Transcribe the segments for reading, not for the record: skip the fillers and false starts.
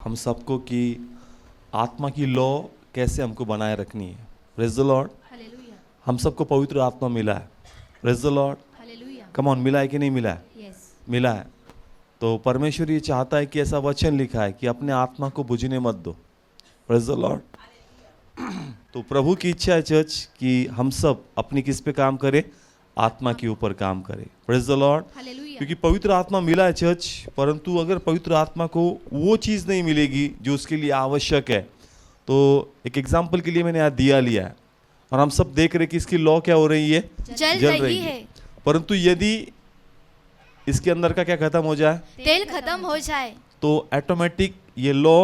हम सबको कि आत्मा की लौ कैसे हमको बनाए रखनी है। Praise the lord. हालेलुया, हम सबको पवित्र आत्मा मिला है। Praise the lord. Hallelujah, come on, मिला है कि नहीं मिला है? यस, मिला है। तो परमेश्वर ये चाहता है कि ऐसा वचन लिखा है कि अपने आत्मा को बुझने मत दो। Praise the Lord. तो प्रभु की इच्छा है चर्च कि हम सब अपनी किस पे काम करें? आत्मा के ऊपर काम करें। Praise the lord. हालेलुया, क्योंकि पवित्र आत्मा मिला है चर्च, परंतु अगर पवित्र आत्मा को वो चीज़ नहीं मिलेगी जो उसके लिए आवश्यक है, तो एक एग्जाम्पल के लिए मैंने यहाँ दिया लिया है और हम सब देख रहे हैं कि इसकी लॉ क्या हो रही है? जल रही है, परंतु यदि इसके अंदर का क्या खत्म हो जाए तेल खत्म हो जाए, तो ऑटोमेटिक ये लॉ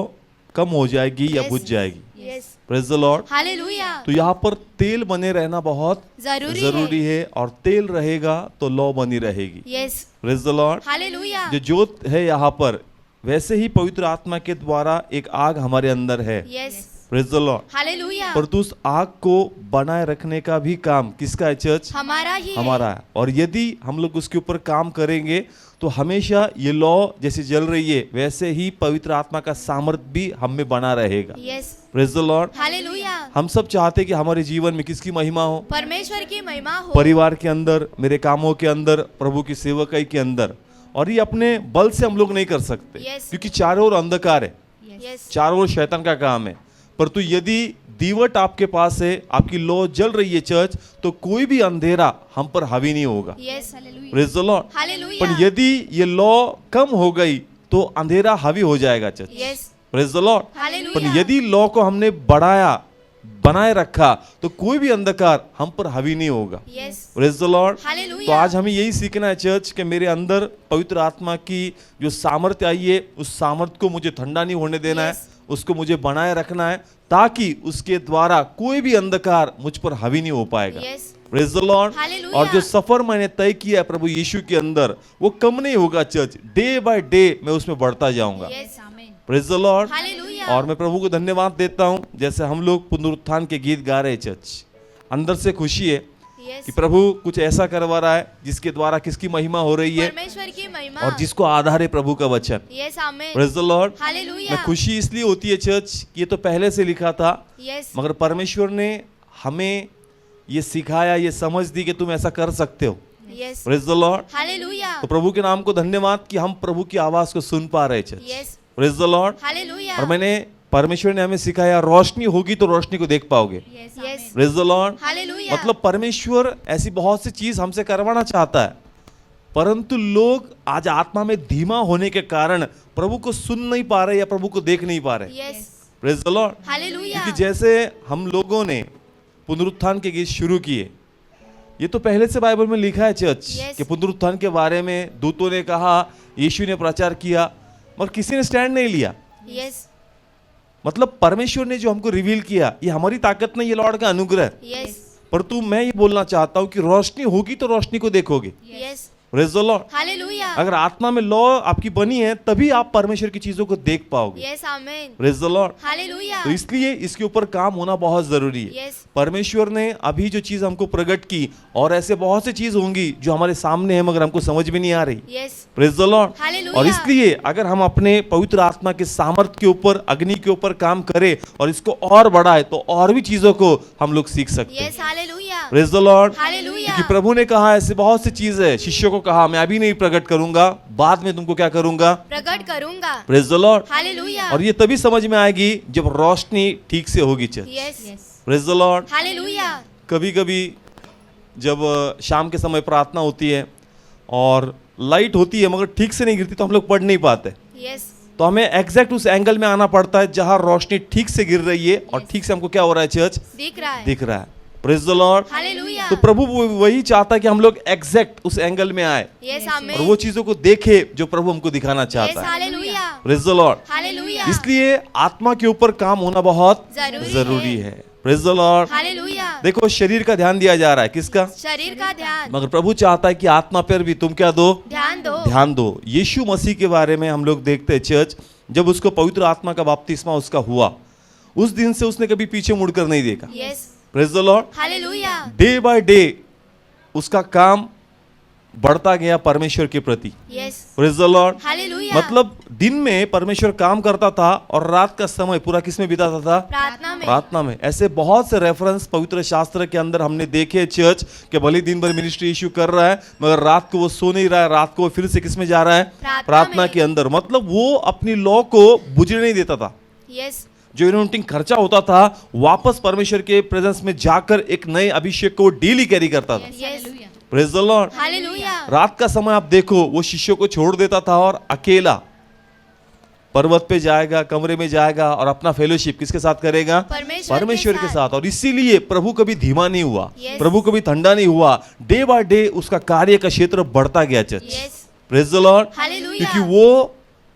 कम हो जाएगी या Yes. बुझ जाएगी। Yes, praise the lord. Hallelujah, तो यहाँ पर तेल बने रहना बहुत जरूरी है और तेल रहेगा तो लॉ बनी रहेगी। Yes, praise the lord. Hallelujah, जो जोत है यहाँ पर, वैसे ही पवित्र आत्मा के द्वारा एक आग हमारे अंदर है। Yes, praise the lord. Hallelujah, परंतु उस आग को बनाए रखने का भी काम किसका है चर्च? हमारा ही हमारा है। और यदि हम लोग उसके ऊपर काम करेंगे तो हमेशा ये लॉ जैसे जल रही है वैसे ही पवित्र आत्मा का सामर्थ्य भी हम में बना रहेगा। Yes, praise the lord. Hallelujah, हम सब चाहते हैं कि हमारे जीवन में किसकी महिमा हो? परमेश्वर की महिमा हो, परिवार के अंदर, मेरे कामों के अंदर, प्रभु की सेवकाई के अंदर। और ये अपने बल से हम लोग नहीं कर सकते Yes. क्योंकि चारों ओर अंधकार है, यस, चारों ओर शैतान का काम है। परंतु यदि दीवट आपके पास है, आपकी लौ जल रही है चर्च, तो कोई भी अंधेरा हम पर हावी नहीं होगा। Yes, hallelujah, praise the lord. Hallelujah, पर यदि ये लौ कम हो गई तो अंधेरा हावी हो जाएगा church. Yes, praise the lord. Hallelujah, पर यदि लौ को हमने बढ़ाया, बनाए रखा, तो कोई भी अंधकार हम पर हावी नहीं होगा। Yes, praise the lord. Hallelujah, तो आज हमें यही सीखना है चर्च कि मेरे अंदर पवित्र आत्मा की जो सामर्थ्य आई है, उस सामर्थ्य को मुझे ठंडा नहीं होने देना है, Yes. उसको मुझे बनाए रखना है, ताकि उसके द्वारा कोई भी अंधकार मुझ पर हावी नहीं हो पाएगा। Yes, praise the lord. Hallelujah, और जो सफर मैंने तय किया है प्रभु यीशु के अंदर, वो कम नहीं होगा चर्च। डे बाय डे मैं उसमें बढ़ता जाऊंगा। यस, आमीन, प्रेज द लॉर्ड। हालेलुया, और मैं प्रभु को धन्यवाद देता हूं, जैसे हम लोग पुनरुत्थान के गीत गा रहे हैं चर्च, अंदर से खुशी है यस, कि प्रभु कुछ ऐसा करवा रहा है जिसके द्वारा किसकी महिमा हो रही है परमेश्वर की महिमा, और जिसको आधार है प्रभु का वचन। यस, आमीन, प्रेज द लॉर्ड। हालेलुया, मैं खुशी इसलिए होती है चर्च कि ये तो पहले से लिखा था, यस, मगर परमेश्वर ने हमें ये सिखाया, ये समझ दी कि तुम ऐसा कर सकते हो। Yes, praise the lord. Hallelujah, तो प्रभु के नाम को धन्यवाद कि हम प्रभु की आवाज को सुन पा रहे हैं church. Yes, praise the lord. Hallelujah, और मैंने परमेश्वर ने हमें सिखाया, रोशनी होगी तो रोशनी को देख पाओगे। Yes, praise the lord. Hallelujah, मतलब परमेश्वर ऐसी बहुत सी चीज हमसे करवाना चाहता है, परंतु लोग आज आत्मा में धीमा होने के कारण प्रभु को सुन नहीं पा रहे या प्रभु को देख नहीं पा रहे। Yes, praise the lord. Hallelujah, क्योंकि जैसे हम लोगों ने पुनरुत्थान के गीत शुरू किए, ये तो पहले से बाइबल में लिखा है चर्च Yes. कि पुनरुत्थान के बारे में दूतों ने कहा, यीशु ने प्रचार किया, मगर किसी ने स्टैंड नहीं लिया। यस, मतलब परमेश्वर ने जो हमको रिवील किया, ये हमारी ताकत नहीं, ये लॉर्ड का अनुग्रह है। यस, परंतु मैं ये बोलना चाहता हूँ कि रोशनी होगी तो रोशनी को देखोगे। Yes, praise the lord. Hallelujah, अगर आत्मा में लॉ आपकी बनी है तभी आप परमेश्वर की चीजों को देख पाओगे। यस, आमीन, प्रेज द लॉर्ड। हालेलुया, तो इसलिए इसके ऊपर काम होना बहुत जरूरी है। यस, परमेश्वर ने अभी जो चीज हमको प्रकट की, और ऐसे बहुत सी चीज होंगी जो हमारे सामने है मगर हमको समझ में नहीं आ रही। Yes, praise the lord. Hallelujah, और इसलिए अगर हम अपने पवित्र आत्मा के सामर्थ्य के ऊपर, अग्नि के ऊपर काम करें और इसको और बढ़ाए, तो और भी चीजों को हम लोग सीख सकते हैं। Yes, hallelujah, praise the lord. Hallelujah, क्योंकि प्रभु ने कहा ऐसे बहुत सी चीजें है, शिष्यों को कहा मैं अभी नहीं प्रकट करूंगा, बाद में तुमको क्या करूंगा? प्रकट करूंगा। Praise the lord. हालेलुया, और ये तभी समझ में आएगी जब रोशनी ठीक से होगी church. Yes, praise the lord. Hallelujah, कभी कभी जब शाम के समय प्रार्थना होती है और लाइट होती है मगर ठीक से नहीं गिरती, तो हम लोग पढ़ नहीं पाते। यस, तो हमें एग्जैक्ट उस एंगल में आना पड़ता है जहां रोशनी ठीक से गिर रही है और ठीक से हमको क्या हो रहा है चर्च? दिख रहा है। दिख रहा है। Praise the lord. हालेलुया, तो प्रभु वही चाहता है कि हम लोग एग्जैक्ट उस एंगल में आए यस, और आमीन, वो चीजों को देखे जो प्रभु हमको दिखाना यस, चाहता है। Hallelujah, praise the lord. Hallelujah, इसलिए आत्मा के ऊपर काम होना बहुत जरूरी है। Praise the lord. हालेलुया, देखो शरीर का ध्यान दिया जा रहा है, किसका? शरीर का ध्यान, मगर प्रभु चाहता है कि आत्मा पर भी तुम क्या दो? ध्यान दो। ध्यान दो। यीशु मसीह के बारे में हम लोग देखते हैं चर्च, जब उसको पवित्र आत्मा का बपतिस्मा उसका हुआ, उस दिन से उसने कभी पीछे मुड़कर नहीं देखा। Yes, praise the lord. Hallelujah, day by day उसका काम बढ़ता गया परमेश्वर के प्रति। Yes praise the lord. Hallelujah मतलब दिन में परमेश्वर काम करता था और रात का समय पूरा किस में बिताता था? प्रार्थना में प्रार्थना में। ऐसे बहुत से रेफरेंस पवित्र शास्त्र के अंदर हमने देखे चर्च के भले दिन भर मिनिस्ट्री इश्यू कर रहा है मगर रात को वो सो नहीं रहा है, रात को वो फिर से किस में जा रहा है? प्रार्थना में। के अंदर। मतलब वो अपनी लॉ को बुझने नहीं देता था। यस जो इनोइंटिंग खर्चा होता था वापस परमेश्वर के प्रेजेंस में जाकर एक नए अभिषेक को डेली कैरी करता था। Yes praise the lord. Hallelujah रात का समय आप देखो वो शिष्यों को छोड़ देता था और अकेला पर्वत पे जाएगा, कमरे में जाएगा और अपना फेलोशिप किसके साथ करेगा? परमेश्वर के साथ। और इसीलिए प्रभु कभी धीमा नहीं हुआ, Yes. प्रभु कभी ठंडा नहीं हुआ। डे बाय डे उसका कार्य का क्षेत्र बढ़ता गया church. Yes praise the lord. Hallelujah क्योंकि वो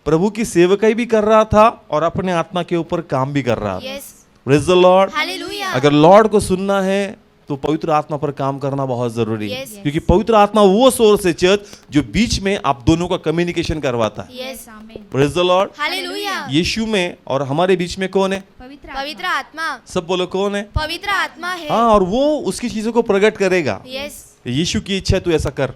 प्रभु की सेवकाई भी कर रहा था और अपने आत्मा के ऊपर काम भी कर रहा था। Yes praise the lord. Hallelujah अगर लॉर्ड को सुनना है तो पवित्र आत्मा पर काम करना बहुत जरूरी है। Yes. क्योंकि पवित्र आत्मा वो सोर्स है चर्च जो बीच में आप दोनों का कम्युनिकेशन करवाता है। Yes praise the lord. Hallelujah यीशु में और हमारे बीच में कौन है? पवित्र आत्मा सब बोलो कौन है? पवित्र आत्मा है हाँ, और वो उसकी चीजों को प्रकट करेगा। यस यीशु की इच्छा है तू ऐसा कर।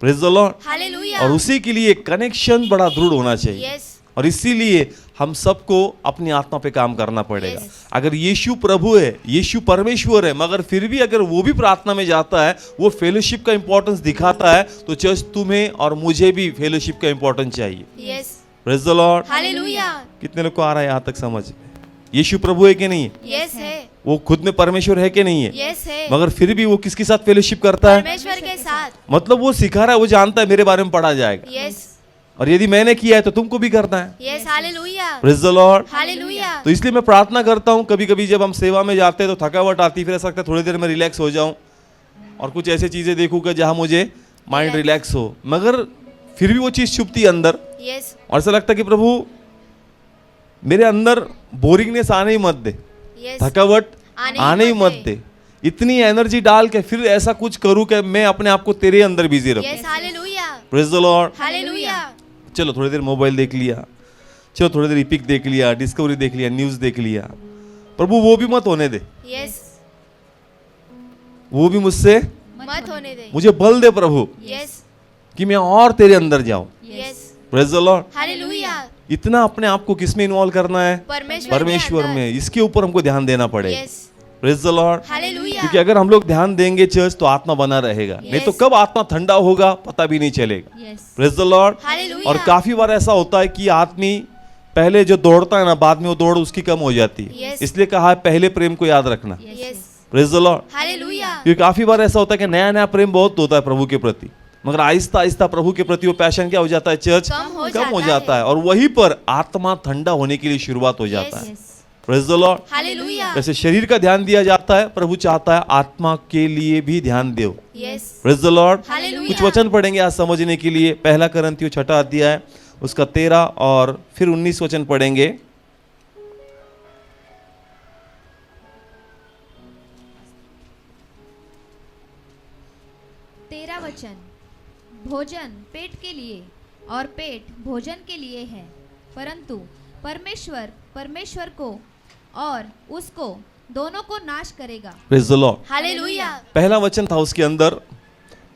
Praise the lord. हालेलुया और उसी के लिए कनेक्शन बड़ा दृढ़ होना चाहिए। यस और इसीलिए हम सबको अपनी आत्मा पे काम करना पड़ेगा। Yes. अगर यीशु प्रभु है, यीशु परमेश्वर है, मगर फिर भी अगर वो भी प्रार्थना में जाता है, वो फेलोशिप का इंपॉर्टेंस दिखाता है, तो चर्च तुम्हें और मुझे भी फेलोशिप का इंपॉर्टेंस चाहिए। Yes praise the lord. Hallelujah कितने लोग को आ रहा है यहाँ तक समझ? यीशु प्रभु है कि नहीं है? यस है वो खुद में परमेश्वर है कि नहीं है? यस है मगर फिर भी वो किसके साथ फेलोशिप करता है? परमेश्वर के साथ मतलब वो सिखा रहा है, वो जानता है मेरे बारे में पढ़ा जाएगा यस और यदि मैंने किया है तो तुमको भी करना है। Yes hallelujah praise the lord. Hallelujah तो इसलिए मैं प्रार्थना करता हूँ। कभी कभी जब हम सेवा में जाते हैं तो थकावट आती, फिर ऐसा लगता है थोड़ी देर में रिलैक्स हो जाऊं और कुछ ऐसी चीजें देखूंगा जहां मुझे माइंड रिलैक्स हो, मगर फिर भी वो चीज छुपती है अंदर यस और ऐसा लगता है कि प्रभु मेरे अंदर बोरिंगनेस आने ही मत दे, यस थकावट आने आने ही मत दे। इतनी एनर्जी डाल के फिर ऐसा कुछ करूं कि मैं अपने आप को तेरे अंदर बिजी रखूं। Yes hallelujah praise the lord. Hallelujah चलो थोड़ी देर मोबाइल देख लिया, चलो थोड़ी देर इपिक देख लिया, डिस्कवरी देख लिया, न्यूज़ देख लिया। प्रभु वो भी मत होने दे, यस वो भी मुझसे मत होने दे मुझे बल दे प्रभु यस कि मैं और तेरे अंदर जाऊं। Yes praise the lord. Hallelujah इतना अपने आप को किस में इन्वॉल्व करना है? परमेश्वर में। इसके ऊपर हमको ध्यान देना पड़ेगा। Yes praise the lord. Hallelujah क्योंकि अगर हम लोग ध्यान देंगे चर्च तो आत्मा बना रहेगा, नहीं तो कब आत्मा ठंडा होगा पता भी नहीं चलेगा। Praise the lord. हालेलुया और काफी बार ऐसा होता है कि आदमी पहले जो दौड़ता है ना, बाद में वो दौड़ उसकी कम हो जाती है। Yes. इसलिए कहा है पहले प्रेम को याद रखना। Yes praise the lord. Hallelujah क्योंकि काफी बार ऐसा होता है कि नया नया प्रेम बहुत होता है प्रभु के प्रति, मगर आहिस्ता आहिस्ता प्रभु के प्रति वो पैशन क्या हो जाता है? चर्च कम हो जाता है और वहीं पर आत्मा ठंडा होने के लिए शुरुआत हो जाता है। Praise the lord. हालेलुया जैसे शरीर का ध्यान दिया जाता है, प्रभु चाहता है आत्मा के लिए भी ध्यान दो। Yes praise the lord. Hallelujah कुछ वचन पढ़ेंगे आज समझने के लिए। पहला करंथियों 6 अध्याय उसका 13 और फिर 19 वचन पढ़ेंगे। तेरा वचन, भोजन पेट के लिए और पेट भोजन के लिए है, परंतु परमेश्वर को और उसको दोनों को नाश करेगा। Praise the lord. हालेलुया पहला वचन था उसके अंदर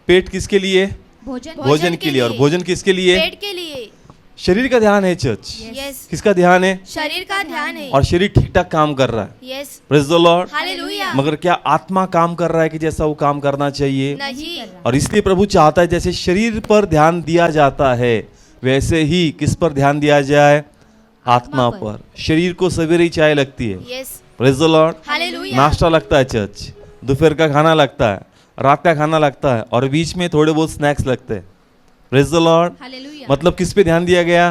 पेट किसके लिए? भोजन के लिए। और भोजन किसके लिए? पेट के लिए। शरीर का ध्यान है चर्च। यस किसका ध्यान है? शरीर का ध्यान है। और शरीर ठीक ठाक काम कर रहा है। Yes praise the lord. Hallelujah मगर क्या आत्मा काम कर रहा है कि जैसा वो काम करना चाहिए? नहीं और इसलिए प्रभु चाहता है जैसे शरीर पर ध्यान दिया जाता है वैसे ही किस पर ध्यान दिया जाए? आत्मा पर। शरीर को सवेरे ही चाय लगती है। Yes praise the lord. Hallelujah नाश्ता लगता है चर्च, दोपहर का खाना लगता है, रात का खाना लगता है और बीच में थोड़े बहुत स्नैक्स लगते हैं। Praise the lord. हालेलुया। मतलब किस पे ध्यान दिया गया?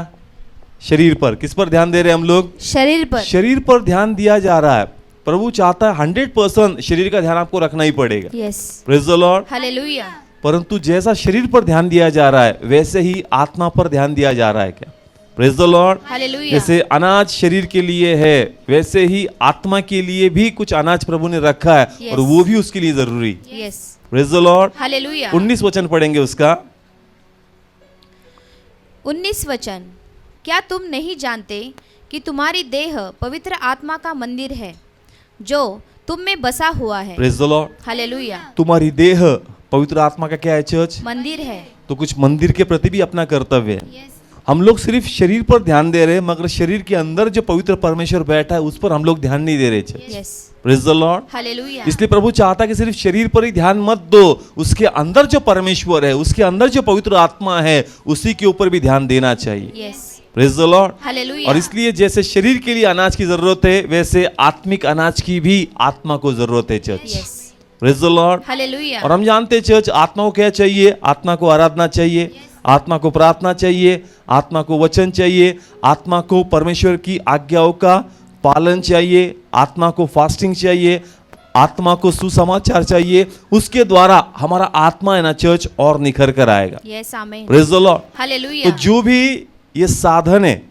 शरीर पर। किस पर ध्यान दे रहे हैं हम लोग? शरीर पर। शरीर पर ध्यान दिया जा रहा है। प्रभु चाहता है 100% शरीर का ध्यान आपको रखना ही पड़ेगा। Yes praise the lord. Hallelujah परंतु जैसा शरीर पर ध्यान दिया जा रहा है वैसे ही आत्मा पर ध्यान दिया जा रहा है क्या? Praise the lord. हालेलुया जैसे अनाज शरीर के लिए है वैसे ही आत्मा के लिए भी कुछ अनाज प्रभु ने रखा है Yes. और वो भी उसके लिए जरूरी। Yes praise the lord. Hallelujah 19 वचन पढ़ेंगे उसका। 19 वचन, क्या तुम नहीं जानते कि तुम्हारी देह पवित्र आत्मा का मंदिर है जो तुम में बसा हुआ है? Praise the lord. हालेलुया। तुम्हारी देह पवित्र आत्मा का क्या है चर्च? मंदिर है। तो कुछ मंदिर के प्रति भी अपना कर्तव्य है। यस हम लोग सिर्फ शरीर पर ध्यान दे रहे हैं, मगर शरीर के अंदर जो पवित्र परमेश्वर बैठा है उस पर हम लोग ध्यान नहीं दे रहे church. Yes, praise the lord. Hallelujah इसलिए प्रभु चाहता है कि सिर्फ शरीर पर ही ध्यान मत दो, उसके अंदर जो परमेश्वर है, उसके अंदर जो पवित्र आत्मा है, उसी के ऊपर भी ध्यान देना चाहिए। Yes praise the lord. Hallelujah और इसलिए जैसे शरीर के लिए अनाज की जरूरत है, वैसे आत्मिक अनाज की भी आत्मा को जरूरत है church. Yes praise the lord. Hallelujah और हम जानते हैं चर्च, आत्मा को क्या चाहिए? आत्मा को आराधना चाहिए, आत्मा को प्रार्थना चाहिए, आत्मा को वचन चाहिए, आत्मा को परमेश्वर की आज्ञाओं का पालन चाहिए, आत्मा को फास्टिंग चाहिए, आत्मा को सुसमाचार चाहिए। उसके द्वारा हमारा आत्मा है ना चर्च और निखर कर आएगा। यस आमीन प्रेज द लॉर्ड। हालेलुया तो जो भी ये साधन है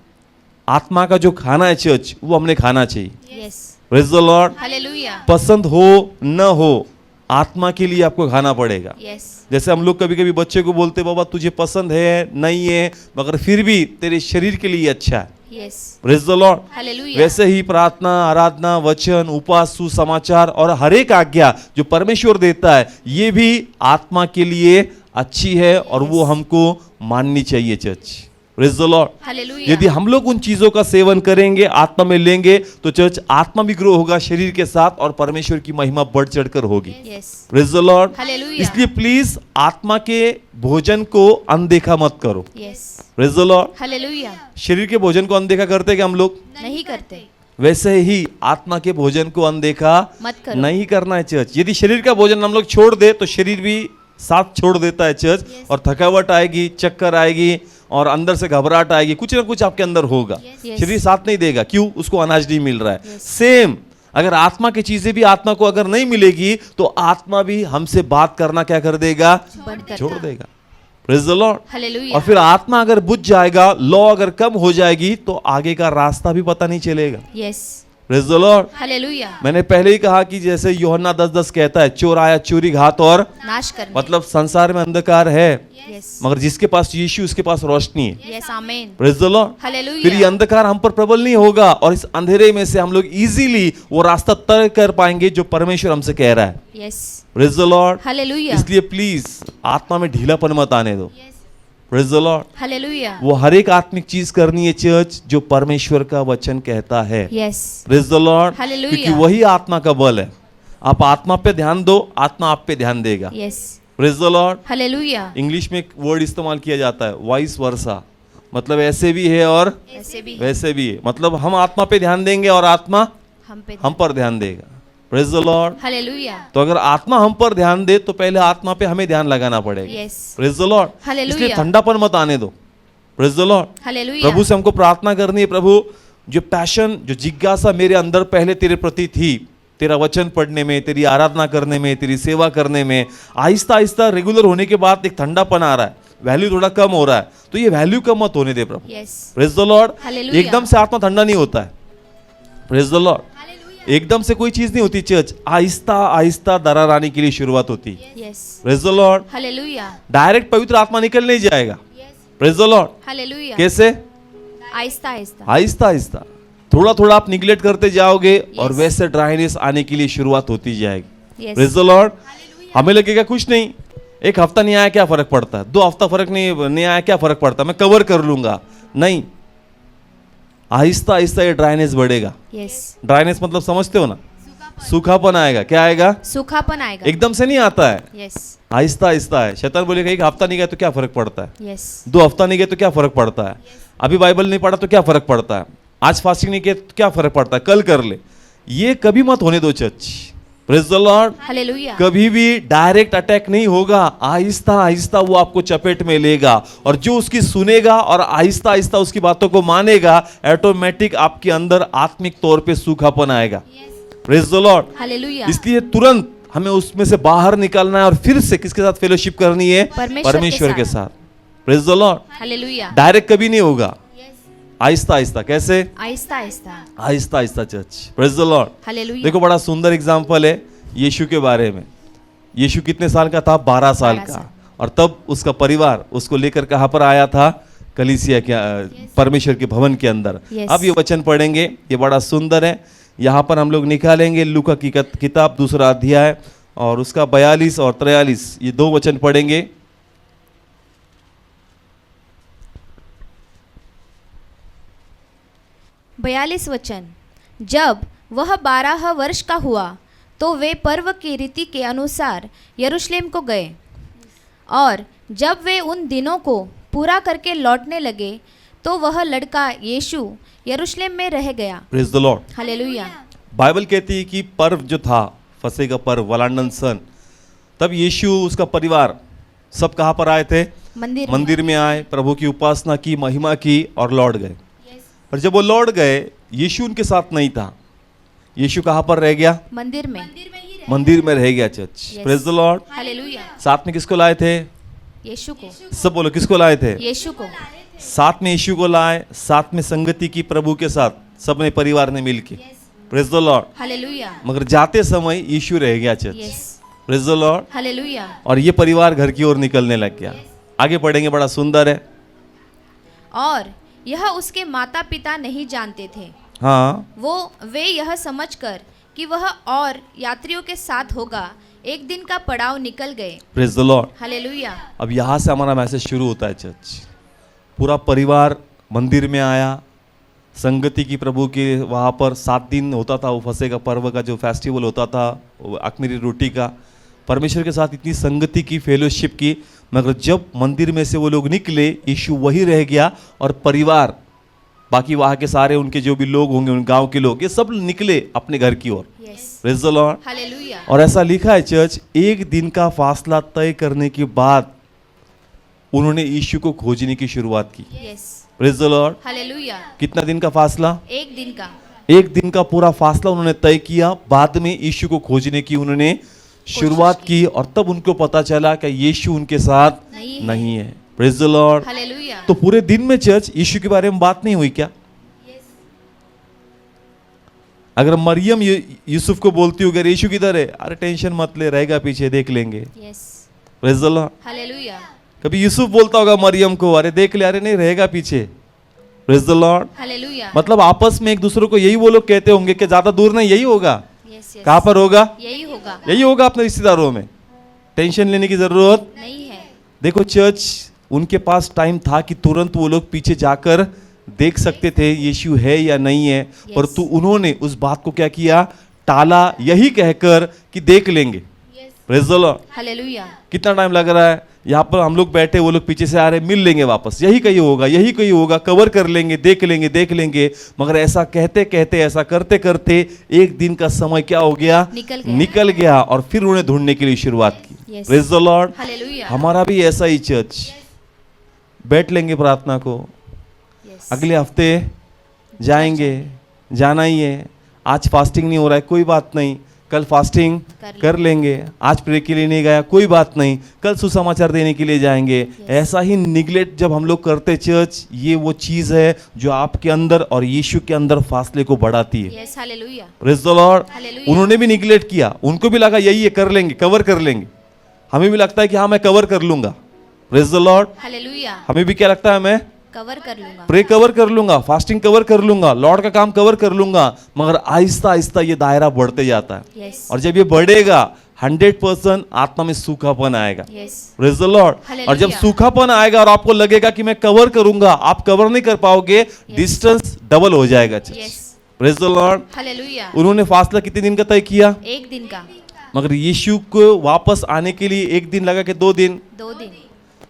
आत्मा का, जो खाना है चर्च, वो हमने खाना चाहिए। Yes praise the lord. Hallelujah पसंद हो न हो, आत्मा के लिए आपको खाना पड़ेगा। यस जैसे हम लोग कभी कभी बच्चे को बोलते, बाबा तुझे पसंद है नहीं है, मगर फिर भी तेरे शरीर के लिए अच्छा है। Yes praise the lord. Hallelujah वैसे ही प्रार्थना, आराधना, वचन, उपवास, सुसमाचार और हर एक आज्ञा जो परमेश्वर देता है, ये भी आत्मा के लिए अच्छी है और वो हमको माननी चाहिए church. Praise the lord. Hallelujah यदि हम लोग उन चीजों का सेवन करेंगे, आत्मा में लेंगे, तो चर्च आत्मा भी ग्रो होगा शरीर के साथ और परमेश्वर की महिमा बढ़ चढ़कर होगी। Yes praise the lord. Hallelujah इसलिए प्लीज आत्मा के भोजन को अनदेखा मत करो। Yes praise the lord. Hallelujah शरीर के भोजन को अनदेखा करते क्या हम लोग? नहीं करते, वैसे ही आत्मा के भोजन को अनदेखा मत करो। नहीं करना है चर्च। यदि शरीर का भोजन हम लोग छोड़ दे तो शरीर भी साथ छोड़ देता है चर्च, और थकावट आएगी, चक्कर आएगी और अंदर से घबराहट आएगी, कुछ ना कुछ आपके अंदर होगा। Yes. शरीर साथ नहीं देगा, क्यों? उसको अनाज नहीं मिल रहा है। सेम अगर आत्मा की चीजें भी आत्मा को अगर नहीं मिलेगी तो आत्मा भी हमसे बात करना क्या कर देगा? बंद करता। छोड़ देगा। Praise the lord. हालेलुया और फिर आत्मा अगर बुझ जाएगा, लॉ अगर कम हो जाएगी, तो आगे का रास्ता भी पता नहीं चलेगा। Yes praise the lord. Hallelujah मैंने पहले ही कहा कि जैसे यूहन्ना 10:10 कहता है, चोर आया चोरी, घात और नाश करने। मतलब संसार में अंधकार है, यस मगर जिसके पास यीशु, उसके पास रोशनी है। यस आमीन प्रेज द लॉर्ड। हालेलुया फिर ये अंधकार हम पर प्रबल नहीं होगा और इस अंधेरे में से हम लोग इजीली वो रास्ता तय कर पाएंगे जो परमेश्वर हमसे कह रहा है। Yes praise the lord. Hallelujah इसलिए प्लीज आत्मा में ढीलापन मत आने दो। Praise the lord. हालेलुया वो हर एक आत्मिक चीज करनी है चर्च जो परमेश्वर का वचन कहता है। Yes praise the lord. Hallelujah. क्योंकि वही आत्मा का बल है। आप आत्मा पे ध्यान दो, आत्मा आप पे ध्यान देगा। Yes praise the lord. Hallelujah English में एक वर्ड इस्तेमाल किया जाता है, वाइस वर्सा, मतलब ऐसे भी है और ऐसे भी वैसे भी है। मतलब हम आत्मा पे ध्यान देंगे और आत्मा हम पे हम पर ध्यान देगा। Praise the lord. हालेलुया तो अगर आत्मा हम पर ध्यान दे तो पहले आत्मा पे हमें ध्यान लगाना पड़ेगा। Yes praise the lord. Hallelujah. इसलिए ठंडापन मत आने दो। Praise the lord. हालेलुया प्रभु से हमको प्रार्थना करनी है, प्रभु जो पैशन, जो जिज्ञासा मेरे अंदर पहले तेरे प्रति थी, तेरा वचन पढ़ने में, तेरी आराधना करने में, तेरी सेवा करने में, आहिस्ता आहिस्ता रेगुलर होने के बाद एक ठंडापन आ रहा है, वैल्यू थोड़ा कम हो रहा है, तो ये वैल्यू कम मत होने दे प्रभु। Yes praise the lord. Hallelujah. एकदम से आत्मा ठंडा नहीं होता है। Praise the lord. एकदम से कोई चीज नहीं होती चर्च, आहिस्ता आहिस्ता दरार आने के लिए शुरुआत होती है। Yes praise the lord. Hallelujah direct पवित्र आत्मा निकल नहीं जाएगा। Praise the lord. हालेलुया कैसे? आहिस्ता आहिस्ता आहिस्ता आहिस्ता, थोड़ा थोड़ा आप निगलेक्ट करते जाओगे और वैसे ड्राइनेस आने के लिए शुरुआत होती जाएगी। Yes praise the Lord. हमें लगेगा कुछ नहीं, एक हफ्ता नहीं आया क्या फर्क पड़ता है, 2 हफ्ता फर्क नहीं आया क्या फर्क पड़ता है, मैं कवर कर लूंगा। नहीं, आहिस्ता आहिस्ता ये ड्राइनेस बढ़ेगा। यस ड्राइनेस मतलब समझते हो ना, सूखापन आएगा। क्या आएगा? सूखापन आएगा। एकदम से नहीं आता है, यस आहिस्ता आहिस्ता है। शैतान बोलेगा एक हफ्ता नहीं गया तो क्या फर्क पड़ता है, यस 2 हफ्ता नहीं गया तो क्या फर्क पड़ता है, अभी बाइबल नहीं पढ़ा तो क्या फर्क पड़ता है, आज फास्टिंग नहीं किया तो क्या फर्क पड़ता है, कल कर ले। ये कभी मत होने दो church. Praise the lord. Hallelujah कभी भी डायरेक्ट अटैक नहीं होगा, आहिस्ता आहिस्ता वो आपको चपेट में लेगा और जो उसकी सुनेगा और आहिस्ता आहिस्ता उसकी बातों को मानेगा, ऑटोमेटिक आपके अंदर आत्मिक तौर पे सूखापन आएगा। Praise the lord. हालेलुया इसलिए तुरंत हमें उसमें से बाहर निकलना है और फिर से किसके साथ फेलोशिप करनी है? परमेश्वर के साथ। Praise the lord. Hallelujah direct कभी नहीं होगा, आहिस्ता आहिस्ता। कैसे? Aahista Aahista Aahista Aahista church. Praise the lord. Hallelujah देखो बड़ा सुंदर एग्जाम्पल है यीशु के बारे में। यीशु कितने साल का था? 12 साल 12 का। साल। और तब उसका परिवार उसको लेकर कहाँ पर आया था? कलीसिया के परमेश्वर के भवन के अंदर। Yes. अब ये वचन पढ़ेंगे, ये बड़ा सुंदर है। यहाँ पर हम लोग निकालेंगे लूका की किताब 2 अध्याय और उसका 42 और 43 ये 2 वचन पढ़ेंगे। बयालीस वचन। जब वह 12 वर्ष का हुआ तो वे पर्व की रीति के अनुसार यरूशलेम को गए, और जब वे उन दिनों को पूरा करके लौटने लगे तो वह लड़का यीशु यरूशलेम में रह गया। Praise the lord. Hallelujah. Bible कहती है कि पर्व जो था फसह का पर्व, वलांडन सन, तब यीशु उसका परिवार सब कहाँ पर आए थे? मंदिर में आए, प्रभु की उपासना की, महिमा की और लौट गए। पर जब वो लौट गए यीशु उनके साथ नहीं था। यीशु कहाँ पर रह गया? मंदिर में रह गया church. Yes. Praise the lord. Hallelujah. साथ में किसको लाए थे? यीशु को। सब बोलो किसको लाए थे? यीशु को। साथ में यीशु को लाए, साथ में संगति की प्रभु के साथ, सबने परिवार ने मिलके। Praise the lord. हालेलुया। मगर जाते समय यीशु रह गया church. Yes. Praise the lord. Hallelujah. और ये परिवार घर की ओर निकलने लग गया। आगे पढ़ेंगे, बड़ा सुंदर है। और यह उसके माता पिता नहीं जानते थे। हाँ, वे यह समझकर कि वह और यात्रियों के साथ होगा एक दिन का पड़ाव निकल गए। Praise the lord. हालेलुया। अब यहाँ से हमारा मैसेज शुरू होता है चर्च। पूरा परिवार मंदिर में आया, संगति की प्रभु के वहाँ पर 7 दिन होता था वो फसह का पर्व का जो फेस्टिवल होता था, वो अख़मीरी रोटी का। परमेश्वर के साथ इतनी संगति की, फेलोशिप की, मगर जब मंदिर में से वो लोग निकले यीशु वही रह गया और परिवार, बाकी वहाँ के सारे उनके जो भी लोग होंगे, उन गांव के लोग, ये सब निकले अपने घर की ओर। Yes. Praise the lord. Hallelujah. और ऐसा लिखा है चर्च, एक दिन का फासला तय करने के बाद उन्होंने यीशु को खोजने की शुरुआत की। Yes. Praise the lord. Hallelujah. कितना दिन का फासला? एक दिन का। एक दिन का पूरा फासला उन्होंने तय किया। बाद में यीशु को खोजने की उन्होंने शुरुआत की और तब उनको पता चला कि यीशु उनके साथ नहीं है। Praise the lord. हालेलुया। तो पूरे दिन में चर्च यीशु के बारे में बात नहीं हुई क्या? अगर मरियम यूसुफ को बोलती हो, अगर यीशु किधर है, अरे टेंशन मत ले, रहेगा पीछे, देख लेंगे। Yes. Praise the lord. Hallelujah. कभी यूसुफ बोलता होगा मरियम को, अरे देख ले, अरे नहीं रहेगा पीछे। Praise the lord. हालेलुया। मतलब आपस में एक दूसरे को यही वो लोग कहते होंगे कि ज्यादा दूर नहीं, यही होगा। यस। यस। कहाँ पर होगा? यही होगा। यही होगा अपने रिश्तेदारों में। टेंशन लेने की जरूरत नहीं है। देखो चर्च, उनके पास टाइम था कि तुरंत वो लोग पीछे जाकर देख सकते थे यीशु है या नहीं है, परंतु उन्होंने उस बात को क्या किया? टाला, यही कहकर कि देख लेंगे। Praise the lord. हालेलुया। कितना टाइम लग रहा है? यहाँ पर हम लोग बैठे, वो लोग पीछे से आ रहे, मिल लेंगे वापस, यही कहीं होगा, यही कहीं होगा, कवर कर लेंगे, देख लेंगे, देख लेंगे। मगर ऐसा कहते कहते, ऐसा करते करते एक दिन का समय क्या हो गया? निकल गया और फिर उन्हें ढूंढने के लिए शुरुआत की। Praise the lord. हालेलुया। हमारा भी ऐसा ही चर्च, बैठ लेंगे प्रार्थना को, अगले हफ्ते जाएंगे, जाना ही है। आज फास्टिंग नहीं हो रहा है, कोई बात नहीं, कल फास्टिंग कर लेंगे। आज प्रे के लिए नहीं गया, कोई बात नहीं, कल सुसमाचार देने के लिए जाएंगे। ऐसा ही निगलेक्ट जब हम लोग करते चर्च, ये वो चीज़ है जो आपके अंदर और यीशु के अंदर फासले को बढ़ाती है। Yes. Hallelujah. Praise the lord. Hallelujah. उन्होंने भी निगलेक्ट किया, उनको भी लगा यही है, कर लेंगे, कवर कर लेंगे। हमें भी लगता है कि हाँ मैं कवर कर लूंगा। Praise the lord. हालेलुया। हमें भी क्या लगता है? मैं कवर कर लूंगा, प्रे कवर कर लूंगा, फास्टिंग कवर कर लूंगा, लॉर्ड का काम कवर कर लूंगा। मगर आहिस्ता आहिस्ता ये दायरा बढ़ते जाता है। यस। और जब ये बढ़ेगा 100% आत्मा में सूखापन आएगा। Yes. Praise the lord. Hallelujah. और जब सूखापन आएगा और आपको लगेगा कि मैं कवर करूंगा, आप कवर नहीं कर पाओगे, डिस्टेंस डबल हो जाएगा। Yes. Praise the lord. Hallelujah. उन्होंने फासला कितने दिन का तय किया? एक दिन का। मगर यीशु को वापस आने के लिए एक दिन लगा कि 2 दिन? 2 दिन।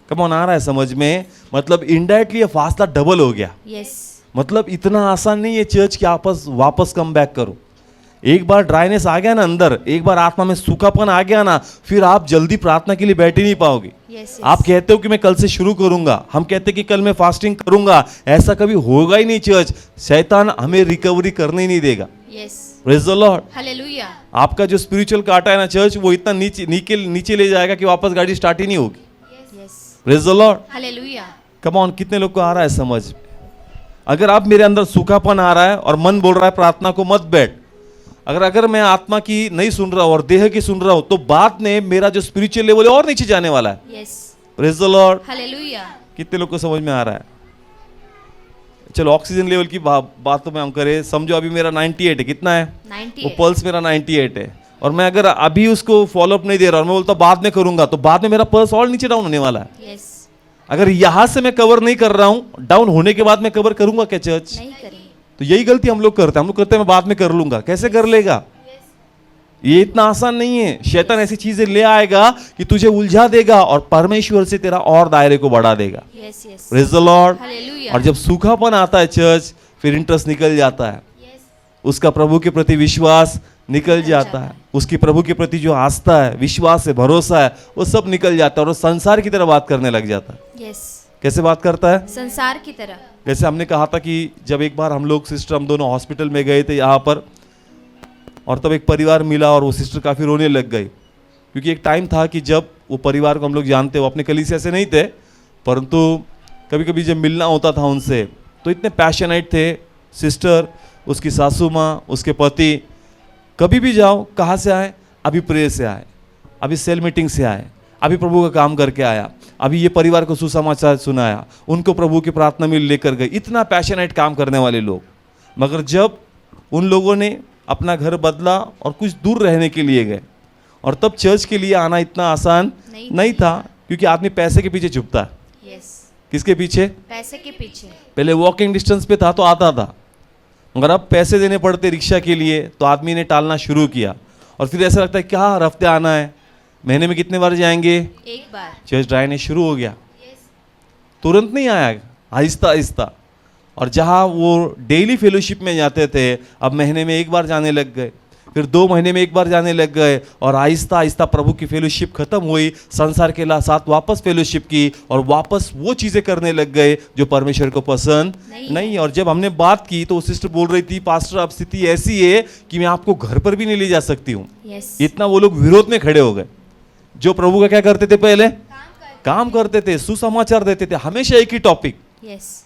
कमॉन, आ रहा है समझ में? मतलब इनडायरेक्टली ये फासला डबल हो गया। यस। मतलब इतना आसान नहीं है चर्च कि आप वापस कम बैक करो। एक बार ड्राइनेस आ गया ना अंदर, एक बार आत्मा में सूखापन आ गया ना, फिर आप जल्दी प्रार्थना के लिए बैठ ही नहीं पाओगे। यस। आप कहते हो कि मैं कल से शुरू करूंगा, हम कहते हैं कि कल मैं फास्टिंग करूंगा, ऐसा कभी होगा ही नहीं चर्च। शैतान हमें रिकवरी करने ही नहीं देगा। Yes. Praise the lord. Hallelujah. आपका जो स्पिरिचुअल काटा है ना चर्च, वो इतना नीचे ले जाएगा कि वापस गाड़ी स्टार्ट ही नहीं होगी। Yes. Praise the lord. Hallelujah. Come on, कितने लोग को आ रहा है समझ? अगर आप मेरे अंदर सूखापन आ रहा है और मन बोल रहा है प्रार्थना को मत बैठ, अगर मैं आत्मा की नहीं सुन रहा हूं और देह की सुन रहा हूं, तो बाद में मेरा जो स्पिरिचुअल लेवल है और नीचे जाने वाला है। Yes. Praise the lord. Hallelujah. कितने लोग को समझ में आ रहा है? चलो ऑक्सीजन लेवल की बात तो मैं हम करें, समझो अभी मेरा 98 है, कितना है? 98। वो पल्स मेरा 98 है, और मैं अगर अभी उसको फॉलोअप नहीं दे रहा और मैं बोलता बाद में करूंगा, तो बाद में मेरा पर्स और नीचे डाउन होने वाला है। यस, अगर यहां से मैं कवर नहीं कर रहा हूं, डाउन होने के बाद मैं कवर करूंगा क्या चर्च? नहीं करेंगे। तो यही गलती हम लोग करते हैं। हम लोग करते हैं मैं बाद में कर लूंगा। कैसे कर लेगा? ये इतना आसान नहीं है। शैतान ऐसी चीजें ले आएगा कि तुझे उलझा देगा और परमेश्वर से तेरा और दायरे को बढ़ा देगा। Yes yes, praise the lord. Hallelujah. और जब सूखापन आता है चर्च, फिर इंटरेस्ट निकल जाता है, उसका प्रभु के प्रति विश्वास निकल जाता है, उसकी प्रभु के प्रति जो आस्था है, विश्वास है, भरोसा है, वो सब निकल जाता है और वो संसार की तरह बात करने लग जाता है। यस, कैसे बात करता है? संसार की तरह। जैसे हमने कहा था कि जब एक बार हम लोग सिस्टर हम दोनों हॉस्पिटल में गए थे यहाँ पर, और तब एक परिवार मिला और वो सिस्टर काफ़ी रोने लग गई, क्योंकि एक टाइम था कि जब वो परिवार को हम लोग जानते, वो अपने कलीसिया से नहीं थे, परंतु कभी कभी जब मिलना होता था उनसे तो इतने पैशनेट थे। सिस्टर, उसकी सासू माँ, उसके पति, कभी भी जाओ, कहाँ से आए? अभी प्रेयर से आए, अभी सेल मीटिंग से आए, अभी प्रभु का काम करके आया, अभी ये परिवार को सुसमाचार सुनाया, उनको प्रभु की प्रार्थना में लेकर गए। इतना पैशनेट काम करने वाले लोग। मगर जब उन लोगों ने अपना घर बदला और कुछ दूर रहने के लिए गए, और तब चर्च के लिए आना इतना आसान नहीं था, क्योंकि आदमी पैसे के पीछे छुपता है। यस, किसके पीछे? पैसे के पीछे। पहले वॉकिंग डिस्टेंस पे था तो आता था, मगर अब पैसे देने पड़ते रिक्शा के लिए, तो आदमी ने टालना शुरू किया। और फिर ऐसा लगता है क्या हर हफ्ते आना है, महीने में कितने बार जाएंगे? एक बार। चर्च ड्राइने शुरू हो गया। तुरंत नहीं आया, आहिस्ता आहिस्ता। और जहाँ वो डेली फेलोशिप में जाते थे, अब महीने में एक बार जाने लग गए, फिर 2 महीने में एक बार जाने लग गए, और आहिस्ता आहिस्ता प्रभु की फेलोशिप खत्म हुई, संसार के साथ वापस फेलोशिप की, और वापस वो चीज़ें करने लग गए जो परमेश्वर को पसंद नहीं। और जब हमने बात की तो वो सिस्टर बोल रही थी, पास्टर अब स्थिति ऐसी है कि मैं आपको घर पर भी नहीं ले जा सकती हूँ। यस, इतना वो लोग विरोध में खड़े हो गए। जो प्रभु का क्या करते थे? पहले काम करते थे, सुसमाचार देते थे, हमेशा एक ही टॉपिक, यस,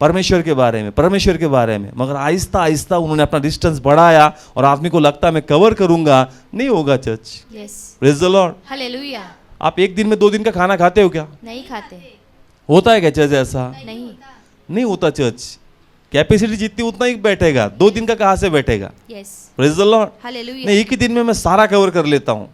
परमेश्वर के बारे में, परमेश्वर के बारे में। मगर आहिस्ता आहिस्ता उन्होंने अपना डिस्टेंस बढ़ाया, और आदमी को लगता है मैं कवर करूंगा, नहीं होगा church. Yes, praise the lord. Hallelujah. आप एक दिन में 2 दिन का खाना खाते हो क्या? नहीं खाते। होता है क्या चर्च ऐसा? नहीं होता चर्च। कैपेसिटी जितनी उतना ही बैठेगा, 2 दिन का कहाँ से बैठेगा? Yes, praise the lord. Hallelujah. नहीं, एक ही दिन में मैं सारा कवर कर लेता हूँ,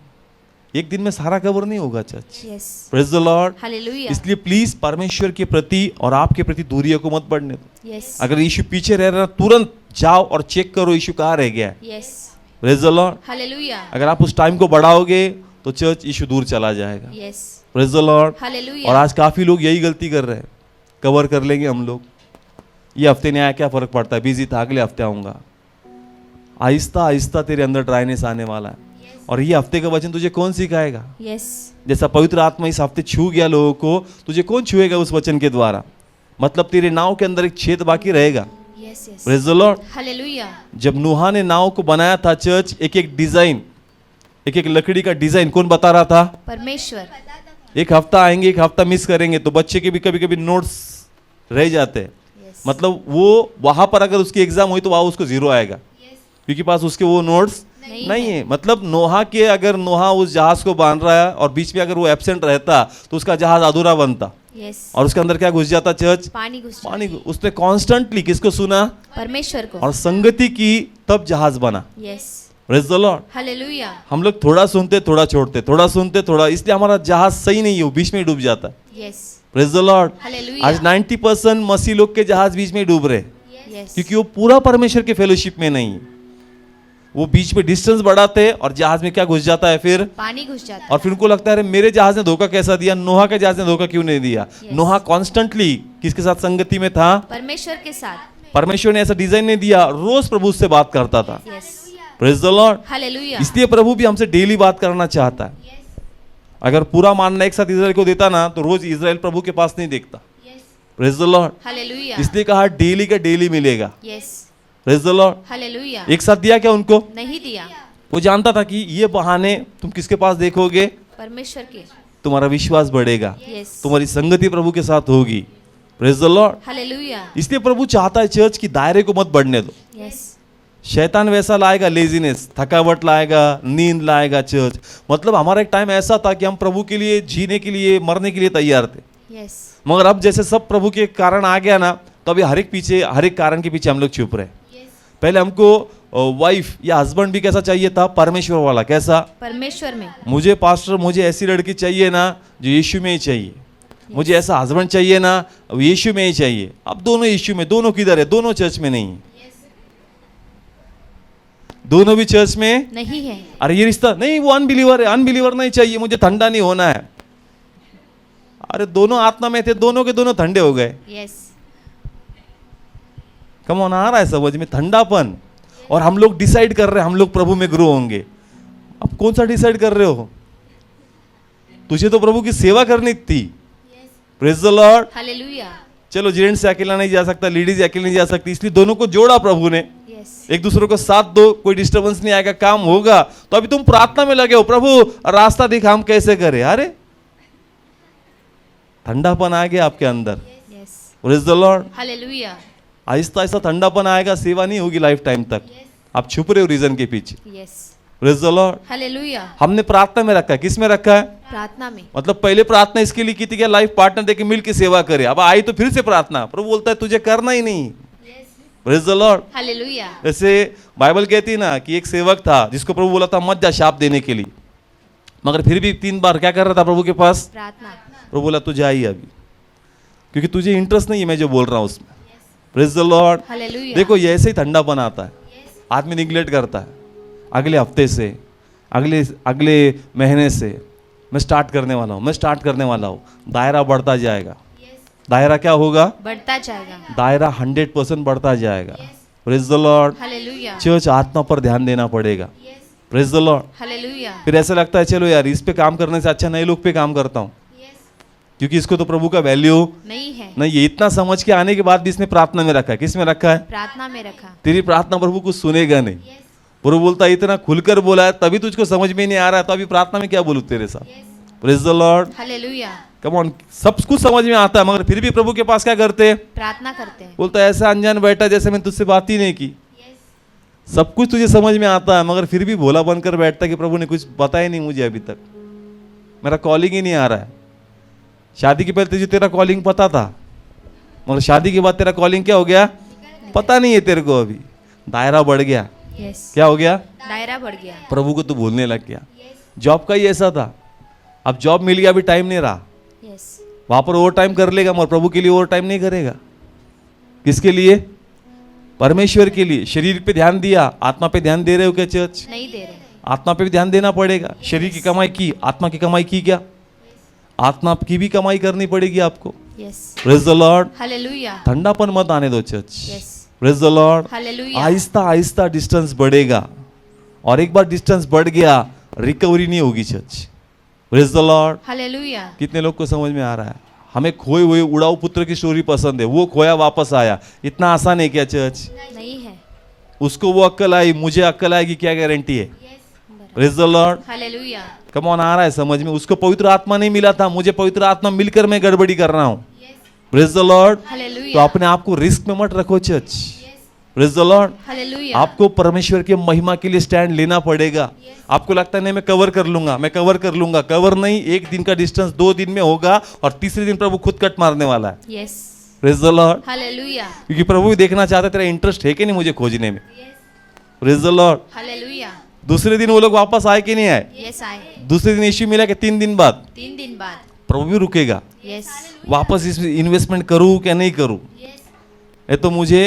एक दिन में सारा कवर नहीं होगा church. Yes, praise the lord. Hallelujah. इसलिए प्लीज परमेश्वर के प्रति और आपके प्रति दूरियों को मत बढ़ने दो। यस, अगर यीशु पीछे रह रहा है, तुरंत जाओ और चेक करो यीशु कहाँ रह गया है। Yes, praise the lord. Hallelujah. अगर आप उस टाइम को बढ़ाओगे तो चर्च यीशु दूर चला जाएगा। Yes, praise the lord. Hallelujah. और आज काफी लोग यही गलती कर रहे हैं, कवर कर लेंगे हम लोग, ये हफ्ते नहीं आया क्या फर्क पड़ता है, बिजी था, अगले हफ्ते आऊंगा। आहिस्ता आहिस्ता तेरे अंदर ड्राइनेस आने वाला है। और ये हफ्ते का वचन तुझे कौन सिखाएगा? यस, जैसा पवित्र आत्मा इस हफ्ते छू गया लोगों को, तुझे कौन छुएगा उस वचन के द्वारा? मतलब तेरे नाव के अंदर एक छेद बाकी रहेगा। Yes, yes, praise the lord. Hallelujah. जब नूहा ने नाव को बनाया था चर्च, एक एक डिजाइन, एक एक लकड़ी का डिजाइन कौन बता रहा था? परमेश्वर। एक हफ्ता आएंगे, एक हफ्ता मिस करेंगे, तो बच्चे के भी कभी कभी नोट्स रह जाते हैं। यस, मतलब वो वहां पर अगर उसकी एग्जाम हुई तो वहां उसको 0 आएगा, क्योंकि पास उसके वो नोट्स नहीं है। मतलब नोहा के, अगर नोहा उस जहाज को बांध रहा है और बीच में अगर वो एब्सेंट रहता तो उसका जहाज अधूरा बनता। यस, और उसके अंदर क्या घुस जाता चर्च? पानी घुस पानी। उसने कॉन्स्टेंटली किसको सुना? परमेश्वर को। और संगति की, तब जहाज बना। Yes, praise the lord. Hallelujah. हम लोग थोड़ा सुनते, थोड़ा छोड़ते, थोड़ा सुनते, थोड़ा, इसलिए हमारा जहाज सही नहीं है, वो बीच में ही डूब जाता है। Yes, praise the lord. Hallelujah. आज 90% मसीह लोग के जहाज बीच में ही डूब रहे, यस, क्योंकि वो पूरा परमेश्वर के फेलोशिप में नहीं है। वो बीच में डिस्टेंस बढ़ाते और जहाज में क्या घुस जाता है? फिर पानी घुस जाता और फिर उनको लगता है अरे मेरे जहाज ने धोखा कैसा दिया, नोहा के जहाज ने धोखा क्यों नहीं दिया? Yes. नोहा कॉन्स्टेंटली किसके साथ संगति में था? परमेश्वर के साथ। परमेश्वर ने ऐसा डिजाइन नहीं दिया, रोज प्रभु से बात करता था। Yes, praise the lord. Hallelujah. इसलिए प्रभु भी हमसे डेली बात करना चाहता है। अगर पूरा मानना एक साथ इजराइल को देता ना, तो रोज इजराइल प्रभु के पास नहीं देखता। Praise the lord. हालेलुया। इसलिए कहा डेली का डेली मिलेगा। Yes, praise the lord. Hallelujah. एक साथ दिया क्या उनको? नहीं दिया। वो जानता था कि ये बहाने तुम किसके पास देखोगे? परमेश्वर के। तुम्हारा विश्वास बढ़ेगा, यस, तुम्हारी संगति प्रभु के साथ होगी। Praise the lord. हालेलुया। इसलिए प्रभु चाहता है चर्च की दायरे को मत बढ़ने दो। यस, शैतान वैसा लाएगा, लेजीनेस, थकावट लाएगा, नींद लाएगा चर्च। मतलब हमारा एक टाइम ऐसा था कि हम प्रभु के लिए जीने के लिए, मरने के लिए तैयार थे। यस, मगर अब जैसे सब प्रभु के कारण आ गया ना, तो अभी हर एक कारण के पीछे हम लोग छुप रहे हैं। पहले हमको वाइफ या हस्बैंड भी कैसा चाहिए था? परमेश्वर वाला। कैसा? परमेश्वर में। मुझे पास्टर, मुझे ऐसी लड़की चाहिए ना जो यीशु में ही चाहिए, मुझे ऐसा हस्बैंड चाहिए ना वो यीशु में ही चाहिए। अब दोनों यीशु में, दोनों किधर है? दोनों चर्च में नहीं है, दोनों भी चर्च में नहीं है। अरे ये रिश्ता नहीं, वो अनबिलीवर है, अनबिलीवर नहीं चाहिए, मुझे ठंडा नहीं होना है। अरे दोनों आत्मा में थे, दोनों के दोनों ठंडे हो गए। यस। कम ऑन, आ रहा है समझ में? ठंडापन। और हम लोग डिसाइड कर रहे हैं हम लोग प्रभु में ग्रो होंगे। अब कौन सा डिसाइड कर रहे हो? तुझे तो प्रभु की सेवा करनी थी। Praise the lord. हालेलुया। चलो जेंट्स से अकेला नहीं जा सकता, लेडीज अकेले नहीं जा सकती, इसलिए दोनों को जोड़ा प्रभु ने। यस। एक दूसरे को साथ दो, कोई डिस्टर्बेंस नहीं आएगा, काम होगा। तो अभी तुम प्रार्थना में लगे हो, प्रभु रास्ता दिखा, हम कैसे करें? अरे ठंडापन आ गया आपके अंदर। Yes. Praise the lord. Hallelujah. आहिस्ता आहिस्ता ठंडापन आएगा, सेवा नहीं होगी लाइफ टाइम तक। आप छुप रहे हो रीजन के पीछे। Yes. Praise the lord. Hallelujah. हमने प्रार्थना में रखा है, किस में रखा है? प्रार्थना में। मतलब पहले प्रार्थना इसके लिए की थी कि लाइफ पार्टनर देके मिल के सेवा करे। अब आई तो फिर से प्रार्थना, प्रभु बोलता है तुझे करना ही नहीं। Praise the lord. हालेलुया। जैसे बाइबल कहती है ना कि एक सेवक था जिसको प्रभु बोला था मत जा शाप देने के लिए, मगर फिर भी 3 बार क्या कर रहा था प्रभु के पास? प्रार्थना। प्रभु बोला तू जा ही अभी, क्योंकि तुझे इंटरेस्ट नहीं है मैं जो बोल रहा हूँ उसमें। Praise the lord. हालेलुया। देखो ये ऐसे ही ठंडापन आता है, आदमी निगलेक्ट करता है। अगले हफ्ते से, अगले महीने से मैं स्टार्ट करने वाला हूँ, मैं स्टार्ट करने वाला हूँ। दायरा बढ़ता जाएगा। दायरा क्या होगा? बढ़ता जाएगा। दायरा 100% बढ़ता जाएगा। Praise the lord. Hallelujah. Church आत्मा पर ध्यान देना पड़ेगा। Praise the lord. हालेलुया। फिर ऐसा लगता है चलो यार इस पे काम करने से अच्छा नए लोग पे काम करता हूँ, क्योंकि इसको तो प्रभु का वैल्यू नहीं है। नहीं। ये इतना समझ के आने के बाद भी इसने प्रार्थना में रखा है। किस में रखा है? प्रार्थना में रखा। तेरी प्रार्थना प्रभु कुछ सुनेगा नहीं। प्रभु बोलता है इतना खुलकर बोला है तभी तुझको समझ में नहीं आ रहा है, तो अभी प्रार्थना में क्या बोलूं तेरे साथ? Praise the lord. Hallelujah. Come on, सब कुछ समझ में आता है मगर फिर भी प्रभु के पास क्या करते हैं? प्रार्थना करते हैं। बोलता है ऐसा अनजान बैठा जैसे मैं तुझसे बात ही नहीं की। सब कुछ तुझे समझ में आता है मगर फिर भी भोला बनकर बैठता है कि प्रभु ने कुछ बताया नहीं मुझे अभी तक, मेरा कॉलिंग ही नहीं आ रहा है। शादी के पहले तुझे तेरा कॉलिंग पता था, मगर शादी के बाद तेरा कॉलिंग क्या हो गया? पता नहीं है तेरे को। अभी दायरा बढ़ गया। यस। क्या हो गया? दायरा बढ़ गया। प्रभु को तो भूलने लग गया। जॉब का ही ऐसा था, अब जॉब मिल गया, अभी टाइम नहीं रहा। यस। वहां पर ओवर टाइम कर लेगा मगर प्रभु के लिए ओवर टाइम नहीं करेगा। किसके लिए? परमेश्वर के लिए। शरीर पे ध्यान दिया, आत्मा पे ध्यान दे रहे हो क्या चर्च? नहीं दे रहे। आत्मा पे भी ध्यान देना पड़ेगा। शरीर की कमाई की, आत्मा की कमाई की क्या? आत्मा की भी कमाई करनी पड़ेगी आपको। Yes. Praise the lord. Hallelujah. ठंडापन मत आने दो church. Yes. Praise the lord. Hallelujah. आहिस्ता आहिस्ता डिस्टेंस बढ़ेगा, और एक बार डिस्टेंस बढ़ गया रिकवरी नहीं होगी church. Praise the lord. Hallelujah. कितने लोग को समझ में आ रहा है? हमें खोए हुए उड़ाऊ पुत्र की स्टोरी पसंद है, वो खोया वापस आया। इतना आसान है क्या चर्च? नहीं है। उसको वो अक्ल आई, मुझे अक्ल आएगी क्या गारंटी है? Praise the lord. Hallelujah. Come on, आ रहा है समझ में? उसको पवित्र आत्मा नहीं मिला था, मुझे पवित्र आत्मा मिलकर मैं गड़बड़ी कर रहा हूँ। Praise the Lord. तो हालेलुया। अपने आप को रिस्क में मत रखो church. Praise the lord. Hallelujah. आपको परमेश्वर के महिमा के लिए स्टैंड लेना पड़ेगा। आपको लगता है नहीं मैं कवर कर लूंगा, मैं कवर कर लूंगा। कवर नहीं, 1 दिन का डिस्टेंस 2 दिन में होगा, और तीसरे दिन प्रभु खुद कट मारने वाला है। Yes. Praise the lord. Hallelujah. क्योंकि प्रभु भी देखना चाहता है तेरा इंटरेस्ट है कि नहीं मुझे खोजने में। Praise the lord. हालेलुया। दूसरे दिन वो लोग वापस आए कि नहीं आए? यस आए। दूसरे दिन यीशु मिला कि 3 दिन बाद? 3 दिन बाद। प्रभु भी रुकेगा। यस। वापस इसमें इन्वेस्टमेंट करूं क्या नहीं करूं? ये तो मुझे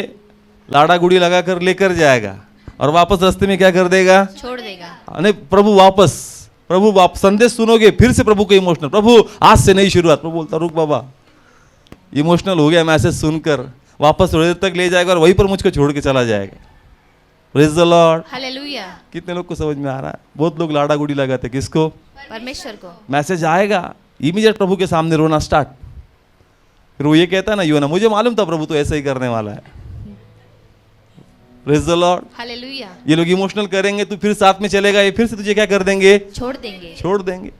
लाड़ा गुड़ी लगा कर लेकर जाएगा और वापस रास्ते में क्या कर देगा? छोड़ देगा। नहीं, प्रभु वापस संदेश सुनोगे फिर से प्रभु को इमोशनल, प्रभु आज से नई शुरुआत। प्रभु बोलता रुक बाबा, इमोशनल हो गया मैसेज सुनकर, वापस थोड़ी देर तक ले जाएगा और वहीं पर मुझको छोड़ के चला जाएगा। Praise the lord. हालेलुया। कितने लोग को समझ में आ रहा है? बहुत लोग लाड़ा गुड़ी लगाते, किसको? परमेश्वर को। मैसेज आएगा, इमीडिएट प्रभु के सामने रोना स्टार्ट। फिर वो ये कहता है ना योना, मुझे मालूम था प्रभु तो ऐसा ही करने वाला है। Praise the lord. हालेलुया। ये लोग इमोशनल करेंगे, तू फिर साथ में चलेगा, ये फिर से तुझे क्या कर देंगे? छोड़ देंगे। छोड़ देंगे।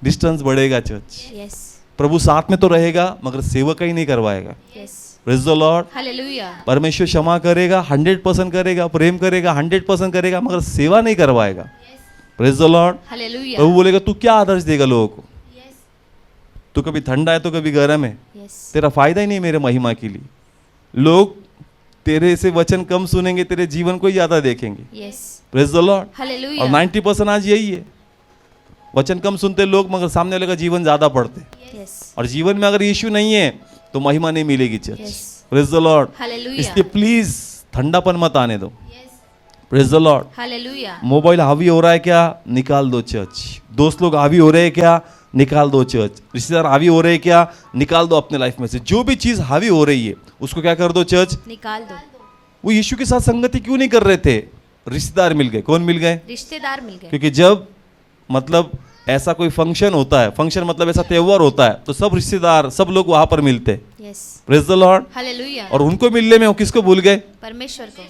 डिस्टेंस बढ़ेगा चर्च। यस। प्रभु साथ में तो रहेगा मगर सेवक ही नहीं करवाएगा। Yes. Praise the lord. Hallelujah. परमेश्वर क्षमा करेगा, 100% करेगा, प्रेम करेगा, 100% करेगा, मगर सेवा नहीं करवाएगा। Praise the lord. हालेलुया। प्रभु बोलेगा तू क्या आदर्श देगा लोगों को? तू कभी ठंडा है तो कभी गर्म है, यस। तेरा फायदा ही नहीं मेरे महिमा के लिए। लोग तेरे से वचन कम सुनेंगे, तेरे जीवन को ही ज्यादा देखेंगे। Yes, praise the Lord. और हालेलुया, 90% आज यही है, वचन कम सुनते लोग मगर सामने वाले का जीवन ज्यादा पढ़ते। यस, और जीवन में अगर यीशु नहीं है तो महिमा नहीं मिलेगी church. Yes. Praise the lord. Hallelujah, इसलिए प्लीज ठंडापन मत आने दो। Praise the lord. Hallelujah, mobile हावी हो रहा है क्या, निकाल दो चर्च। दोस्त लोग हावी हो रहे हैं क्या, निकाल दो चर्च। रिश्तेदार हावी हो रहे हैं क्या, निकाल दो अपने लाइफ में से। जो भी चीज हावी हो रही है उसको क्या कर दो चर्च। निकाल दो। वो यीशु के साथ संगति क्यों नहीं कर रहे थे, रिश्तेदार मिल गए। कौन मिल गए, रिश्तेदार मिल गए। क्योंकि जब मतलब ऐसा कोई फंक्शन होता है, फंक्शन मतलब ऐसा त्योहार होता है, तो सब रिश्तेदार सब लोग वहां पर मिलते हैं। Yes, praise the lord. Hallelujah, और उनको मिलने में वो किसको भूल गए, परमेश्वर को।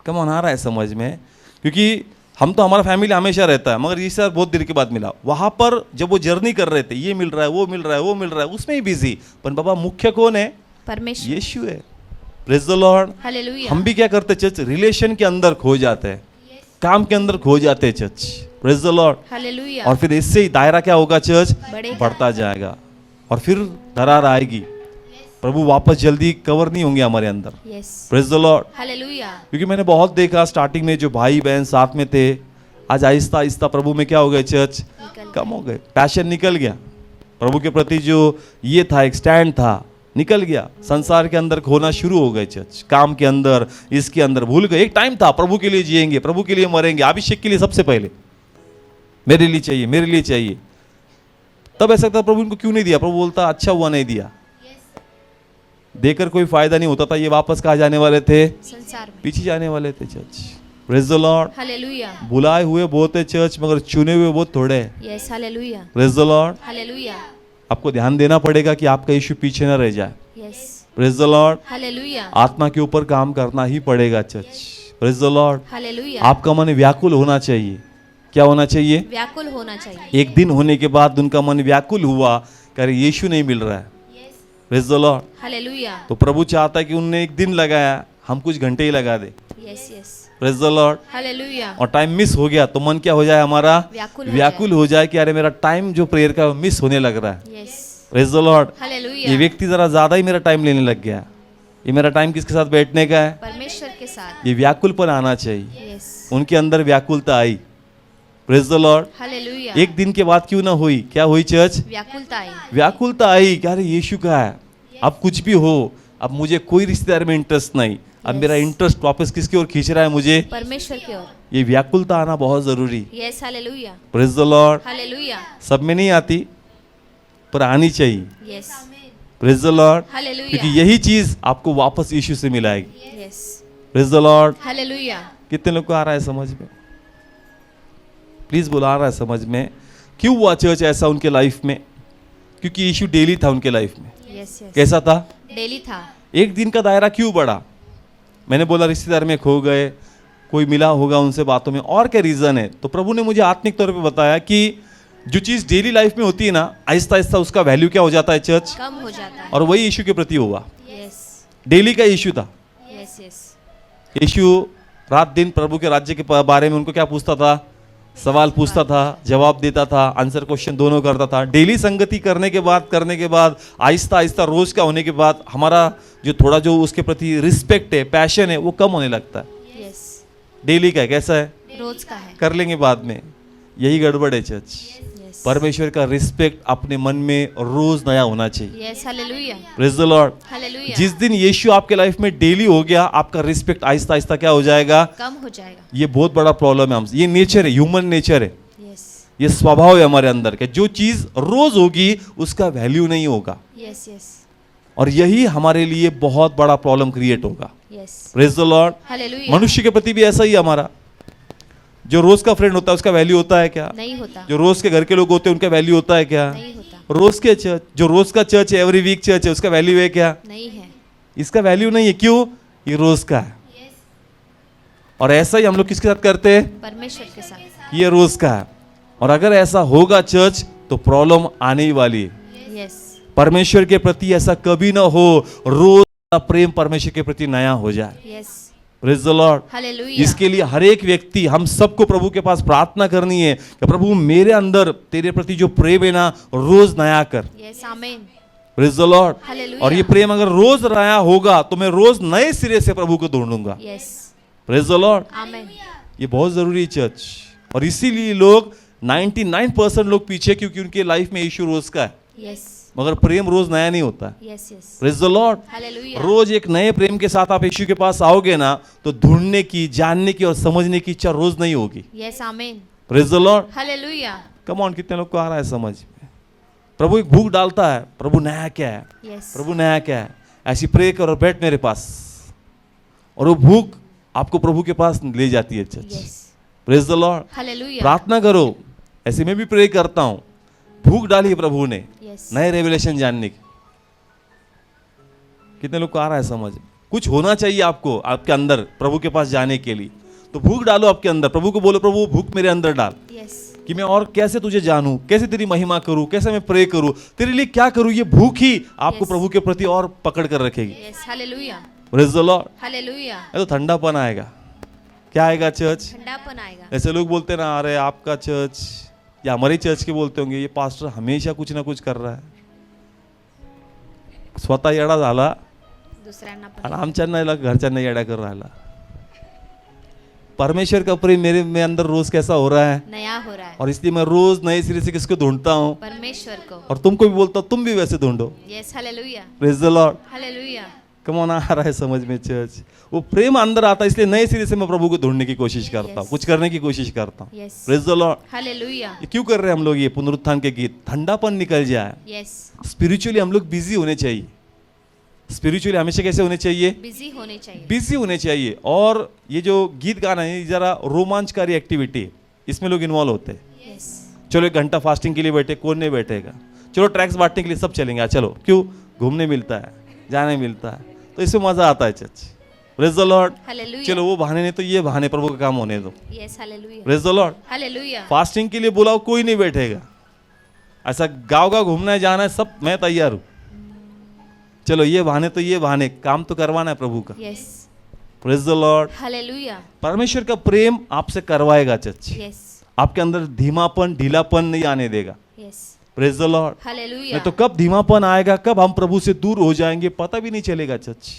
कम आ रहा है समझ में, क्योंकि हम तो हमारा फैमिली हमेशा रहता है, मगर ये सर बहुत देर के बाद मिला। वहां पर जब वो जर्नी कर रहे थे, ये मिल रहा है, वो मिल रहा है, वो मिल रहा है, उसमें ही बिजी। पर बाबा मुख्य कौन है, परमेश्वर। यीशु है। Praise the lord. हालेलुया, हम भी क्या करते चर्च, रिलेशन के अंदर खो जाते हैं, काम के अंदर खो जाते हैं church. Praise the lord. Hallelujah, और फिर इससे ही दायरा क्या होगा चर्च, बढ़ेगा। बढ़ता जाएगा। और फिर दरार आएगी, प्रभु वापस जल्दी कवर नहीं होंगे हमारे अंदर। Yes, praise the lord. Hallelujah, क्योंकि मैंने बहुत देखा स्टार्टिंग में जो भाई बहन साथ में थे, आज आहिस्ता आहिस्ता प्रभु में क्या हो गए चर्च, निकल कम हो गए। पैशन निकल गया, प्रभु के प्रति जो ये था एक स्टैंड था, निकल गया। संसार के अंदर खोना शुरू हो गए चर्च, काम के अंदर, इसके अंदर भूल गए। एक टाइम था प्रभु के लिए जिएंगे, प्रभु के लिए मरेंगे, अभिषेक के लिए सबसे पहले मेरे लिए चाहिए, मेरे लिए चाहिए। तब ऐसा था प्रभु इनको क्यों नहीं दिया, प्रभु बोलता अच्छा हुआ नहीं दिया। देकर कोई फायदा नहीं होता था, ये वापस कहाँ जाने वाले थे, संसार में। पीछे जाने वाले थे church. Praise the lord. Hallelujah, बुलाए हुए बहुत है चर्च, मगर चुने हुए बहुत थोड़े हैं। Yes, hallelujah, praise the lord. Hallelujah, आपको ध्यान देना पड़ेगा कि आपका यीशु पीछे न रह जाए। Yes, praise the lord. Hallelujah, आत्मा के ऊपर काम करना ही पड़ेगा church. Praise the lord. Hallelujah, आपका मन व्याकुल होना चाहिए। क्या होना चाहिए, व्याकुल होना चाहिए। एक दिन होने के बाद उनका मन व्याकुल हुआ, कह रहे यीशु नहीं मिल रहा है। Praise the lord. हालेलुया, तो प्रभु चाहता है कि उनने एक दिन लगाया, हम कुछ घंटे ही लगा दे। Yes, yes, praise the lord. Hallelujah, और टाइम मिस हो गया तो मन क्या हो जाए हमारा, व्याकुल हो जाए कि अरे मेरा टाइम जो प्रेयर का मिस होने लग रहा है। Yes, praise the lord. Hallelujah, ये व्यक्ति जरा ज्यादा ही मेरा टाइम लेने लग गया, ये मेरा टाइम किसके साथ बैठने का है, परमेश्वर के साथ। ये व्याकुलपन आना चाहिए। यस, उनके अंदर व्याकुलता आई। Praise the lord. हालेलुया, एक दिन के बाद क्यों ना हुई, क्या हुई चर्च, व्याकुलता आई। व्याकुलता आई कि अरे यीशु का है, अब कुछ भी हो, अब मुझे कोई रिश्तेदार में इंटरेस्ट नहीं, अब मेरा इंटरेस्ट वापस किसकी ओर खींच रहा है मुझे, परमेश्वर की ओर। ये व्याकुलता आना बहुत जरूरी। Yes, hallelujah, praise the lord. Hallelujah, सब में नहीं आती पर आनी चाहिए। Yes, praise the lord. Hallelujah, क्योंकि यही चीज आपको वापस यीशु से मिलाएगी। Yes, praise the lord. Hallelujah, कितने लोग को आ रहा है समझ में, प्लीज बुला रहा है समझ में। क्यों हुआ चर्च ऐसा उनके लाइफ में, क्योंकि यीशु डेली था उनके लाइफ में। यस, यस, कैसा था, डेली था। एक दिन का दायरा क्यों बढ़ा, मैंने बोला रिश्तेदार में खो गए, कोई मिला होगा उनसे बातों में, और क्या रीजन है। तो प्रभु ने मुझे आत्मिक तौर पे बताया कि जो चीज डेली लाइफ में होती है ना, आहिस्ता आहिस्ता उसका वैल्यू क्या हो जाता है चर्च, कम हो जाता है। और वही यीशु के प्रति हुआ। यस, डेली का यीशु था। यस, यस, यीशु रात दिन प्रभु के राज्य के बारे में उनको क्या पूछता था, सवाल पूछता था, जवाब देता था, आंसर क्वेश्चन दोनों करता था। डेली संगति करने के बाद आहिस्ता आहिस्ता रोज का होने के बाद हमारा जो थोड़ा जो उसके प्रति रिस्पेक्ट है, पैशन है, वो कम होने लगता है। यस, डेली का है, कैसा है, रोज का है। कर लेंगे बाद में, यही गड़बड़ है चर्च। यस, परमेश्वर का रिस्पेक्ट अपने मन में रोज नया होना चाहिए। Yes, hallelujah, praise the lord. Hallelujah, जिस दिन यीशु आपके लाइफ में डेली हो गया, आपका रिस्पेक्ट आहिस्ता आहिस्ता क्या हो जाएगा, कम हो जाएगा। ये बहुत बड़ा प्रॉब्लम है हमसे। ये नेचर है, ह्यूमन नेचर है, यस, ये स्वभाव है हमारे अंदर के। जो चीज रोज होगी उसका वैल्यू नहीं होगा, यस, यस, और यही हमारे लिए बहुत बड़ा प्रॉब्लम क्रिएट होगा। Yes, praise the lord. Hallelujah, मनुष्य के प्रति भी ऐसा ही है हमारा। जो रोज का फ्रेंड होता है उसका वैल्यू होता है क्या, नहीं होता, जो रोज के घर के लोग होते हैं उनका वैल्यू होता है क्या, नहीं होता, रोज के चर्च, जो रोज का चर्च है, एवरी वीक चर्च है, उसका वैल्यू है क्या, नहीं है। इसका वैल्यू नहीं है। क्यों, ये रोज का है। और ऐसा ही हम लोग किसके साथ करते हैं, परमेश्वर के साथ। ये रोज का है। और अगर ऐसा होगा चर्च तो प्रॉब्लम आने ही वाली है। यस, परमेश्वर के प्रति ऐसा कभी ना हो, रोज का प्रेम परमेश्वर के प्रति नया हो जाए। Yes, praise the lord. Hallelujah, इसके लिए हर एक व्यक्ति, हम सबको प्रभु के पास प्रार्थना करनी है कि प्रभु मेरे अंदर तेरे प्रति जो प्रेम है ना, रोज नया कर। यस, आमीन। Praise the lord. Hallelujah. और ये प्रेम अगर रोज रहा होगा तो मैं रोज नए सिरे से प्रभु को ढूंढूंगा। Yes. Praise the Lord. Amen. ये बहुत जरूरी है चर्च, और इसीलिए लोग 99% लोग पीछे, क्योंकि उनके लाइफ में यीशु रोज का है, Yes. मगर प्रेम रोज नया नहीं होता है। Yes. Yes. Praise the lord. Hallelujah. रोज एक नए प्रेम के साथ आप यीशु के पास आओगे ना, तो ढूंढने की, जानने की और समझने की इच्छा रोज नहीं होगी। Yes. Amen. Praise the lord. Hallelujah. Come on, कितने लोग को आ रहा है समझ में? प्रभु एक भूख डालता है, प्रभु नया क्या है, Yes. प्रभु नया क्या है, ऐसी प्रे कर और बैठ मेरे पास, और वो भूख आपको प्रभु के पास ले जाती है church. Yes. Praise the lord. Hallelujah. प्रार्थना करो, ऐसे मैं भी प्रे करता हूँ, भूख डाली है प्रभु ने Yes. नए रेवलेशन जानने की। कितने लोग को आ रहा है समझ? कुछ होना चाहिए आपको, आपके अंदर प्रभु के पास जाने के लिए, तो भूख डालो आपके अंदर, प्रभु को बोलो, प्रभु वो भूख मेरे अंदर डाल, Yes. कि मैं और कैसे तुझे जानूं, कैसे तेरी महिमा करूं, कैसे मैं प्रे करूं, तेरे लिए क्या करूं। ये भूख ही आपको Yes. प्रभु के प्रति और पकड़ कर रखेगी। Yes. Hallelujah. Praise the lord. Hallelujah. तो ठंडापन आएगा। क्या आएगा चर्च? ठंडापन आएगा। ऐसे लोग बोलते ना, अरे आपका चर्च, या हमारी चर्च के बोलते होंगे, ये पास्टर हमेशा कुछ ना कुछ कर रहा है, स्वतः येडा झाला दुसऱ्यांना पण आणि आमच्यांना याला घरच्यांना येडा कर राहिला। परमेश्वर का प्रेम मेरे में अंदर रोज कैसा हो रहा है, नया हो रहा है और इसलिए मैं रोज नए सिरे से किसको ढूंढता हूँ, परमेश्वर को। और तुमको भी बोलता हूँ तुम भी वैसे ढूंढो। Yes. Hallelujah. Praise the lord. Hallelujah. Come on, आ रहा है समझ में चर्च? वो प्रेम अंदर आता है, इसलिए नए सिरे से मैं प्रभु को ढूंढने की कोशिश करता हूँ, Yes. कुछ करने की कोशिश करता हूँ। Yes. Praise the lord. Hallelujah. ये क्यों कर रहे हैं हम लोग? ये पुनरुत्थान के गीत, ठंडापन निकल जाए। Yes. स्पिरिचुअली हम लोग बिजी होने चाहिए। स्पिरिचुअली हमेशा कैसे होने चाहिए? बिजी होने चाहिए। बिजी होने चाहिए। और ये जो गीत गाना है, ये जरा रोमांचकारी एक्टिविटी है, इसमें लोग इन्वॉल्व होते हैं। Yes. चलो 1 घंटा फास्टिंग के लिए बैठे, कौन नहीं बैठेगा? चलो ट्रैक्स बांटने के लिए सब चलेंगे, चलो। क्यों? घूमने मिलता है, जाने मिलता है, तो इसमें मजा आता है church. Praise the lord. Hallelujah. चलो वो बहाने नहीं तो ये बहाने प्रभु का काम होने दो। Yes. Hallelujah. Praise the lord. Hallelujah. Fasting के लिए बुलाओ, कोई नहीं बैठेगा। ऐसा गाँव घूमना है, जाना है, सब मैं तैयार हूँ। चलो ये बहाने तो ये बहाने, काम तो करवाना है प्रभु का। Yes. Praise the lord. Hallelujah. परमेश्वर का प्रेम आपसे करवाएगा चर्च, Yes. आपके अंदर धीमापन, ढीलापन नहीं आने देगा। Yes. Praise the lord. Hallelujah. नहीं तो कब धीमापन आएगा, कब हम प्रभु से दूर हो जाएंगे, पता भी नहीं चलेगा church.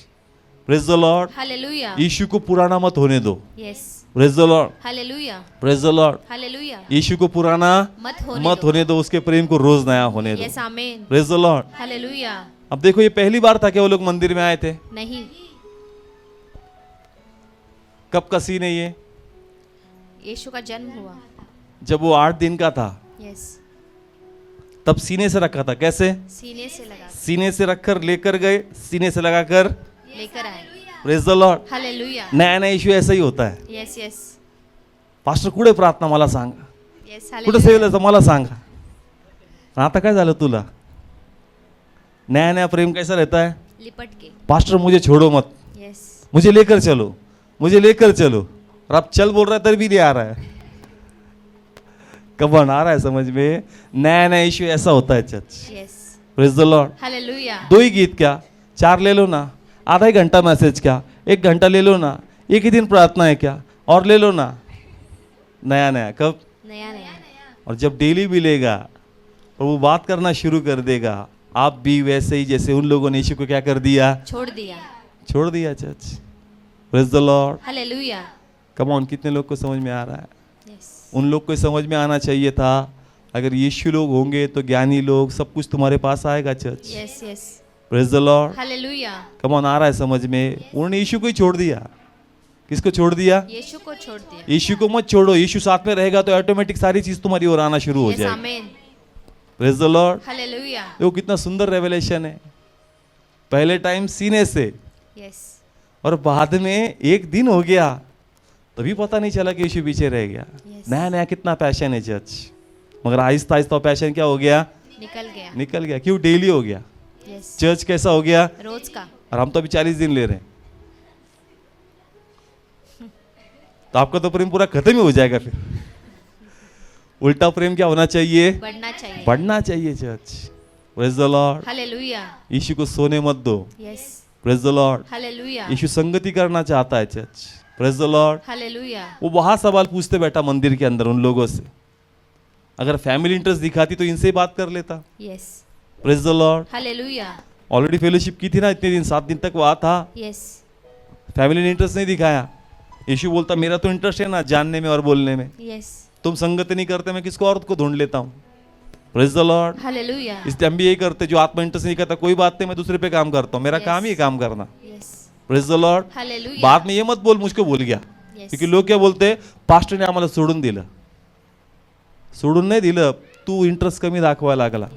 Praise the lord. Hallelujah. यीशु को पुराना मत होने दो। Yes. Praise the lord. Hallelujah. Praise the lord. Hallelujah. यीशु को पुराना मत होने दो, उसके प्रेम को रोज नया होने दो। Yes. Amen. Praise the lord. Hallelujah. अब देखो, ये पहली बार था कि वो लोग मंदिर में आए थे। नहीं, कब का सीन है ये? यीशु का जन्म हुआ। जब वो 8 दिन का था, Yes. तब सीने से रखा था। कैसे? सीने से लगा सीने से रखकर लेकर गए, सीने से लगाकर। लेकर आए। Praise the lord. Hallelujah. नया नया इश्यू ऐसा ही होता है। Yes. Yes. पास्टर कुठे प्रार्थना मला सांगा, Yes. कुठे Hallelujah. सेवेला मला सांगा। आता काय झालं तुला? नया नया प्रेम कैसा रहता है? लिपट के। पास्टर मुझे छोड़ो मत, Yes. मुझे लेकर चलो, मुझे लेकर चलो। और आप चल बोल रहा है तभी नहीं आ रहा है। कब आ रहा है समझ में? नया नया इश्यू ऐसा होता है church. Yes. Praise the lord. Hallelujah. 2 ही गीत क्या, 4 ले लो ना, आधा ही घंटा मैसेज क्या, 1 घंटा ले लो ना, एक ही दिन प्रार्थना है क्या, और ले लो ना। नया नया कब? नया नया। और जब डेली मिलेगा और वो बात करना शुरू कर देगा, आप भी वैसे ही जैसे उन लोगों ने यीशु को क्या कर दिया? छोड़ दिया। छोड़ दिया church. Praise the lord. Hallelujah. Come on, कितने लोग को समझ में आ रहा है? Yes. उन लोग को समझ में आना चाहिए था। अगर यीशु लोग होंगे तो ज्ञानी लोग, सब कुछ तुम्हारे पास आएगा church. Yes. Yes. Praise the lord. Hallelujah. Come on, आ रहा है समझ में? उन्होंने यीशु को ही छोड़ दिया। किसको छोड़ दिया? यीशु को छोड़ दिया। यीशु को मत छोड़ो। यीशु साथ में रहेगा तो ऑटोमेटिक सारी चीज तुम्हारी ओर आना शुरू हो Yes. जाएगी। Amen. Praise the lord. Hallelujah. देखो कितना सुंदर रेवलेशन है। पहले टाइम सीने से, Yes. और बाद में 1 दिन हो गया, तभी पता नहीं चला कि यीशु पीछे रह गया। Yes. नया नया कितना पैशन है चर्च, मगर आहिस्ता आहिस्ता पैशन क्या हो गया? निकल गया। निकल गया। क्यों? डेली हो गया। Yes. चर्च कैसा हो गया? रोज का। और हम तो अभी 40 दिन ले रहे हैं, तो आपका तो प्रेम पूरा खत्म ही हो जाएगा। फिर उल्टा प्रेम क्या होना चाहिए? बढ़ना चाहिए। बढ़ना चाहिए church. Praise the lord. Hallelujah. यीशु को सोने मत दो। Yes. Praise the lord. Hallelujah. यीशु संगति करना चाहता है church. Praise the lord. Hallelujah. वो वहां सवाल पूछते बैठा मंदिर के अंदर उन लोगों से। अगर फैमिली इंटरेस्ट दिखाती तो इनसे ही बात कर लेता। Yes. Praise the lord. Hallelujah. Already fellowship की थी ना इतने दिन, 7 दिन तक वहाँ था, यस फैमिली ने इंटरेस्ट नहीं दिखाया। यीशु बोलता मेरा तो इंटरेस्ट है ना जानने में और बोलने में, यस तुम संगति नहीं करते, मैं किसको और को ढूंढ लेता हूँ। Praise the lord. हालेलुया। इसलिए हम भी यही करते, जो आत्मा इंटरेस्ट नहीं करता कोई बात नहीं, मैं दूसरे पे काम करता हूँ, मेरा Yes. काम ही है काम करना। Yes praise the lord. Hallelujah. बाद में ये मत बोल मुझको भूल गया, Yes. क्योंकि लोग क्या बोलते पास्टर ने आम्हाला सोडून दिलं, सोडून नाही दिलं, तू इंटरेस्ट कमी दाखवायला लागला,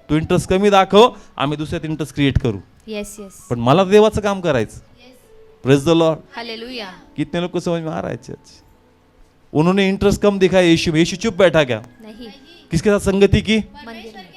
तू इंटरेस्ट कमी दाखव, आम्ही दुसऱ्यात इंटरेस्ट क्रिएट करू, यस यस पण मला देवाचं काम करायचं। Praise the lord. हालेलुया। कितने लोग को समझ में आ रहा है चर्च? उन्होंने इंटरेस्ट कम दिखाया यीशु में, यीशु चुप बैठा क्या? नहीं, किसके साथ संगति की? मंदिर में।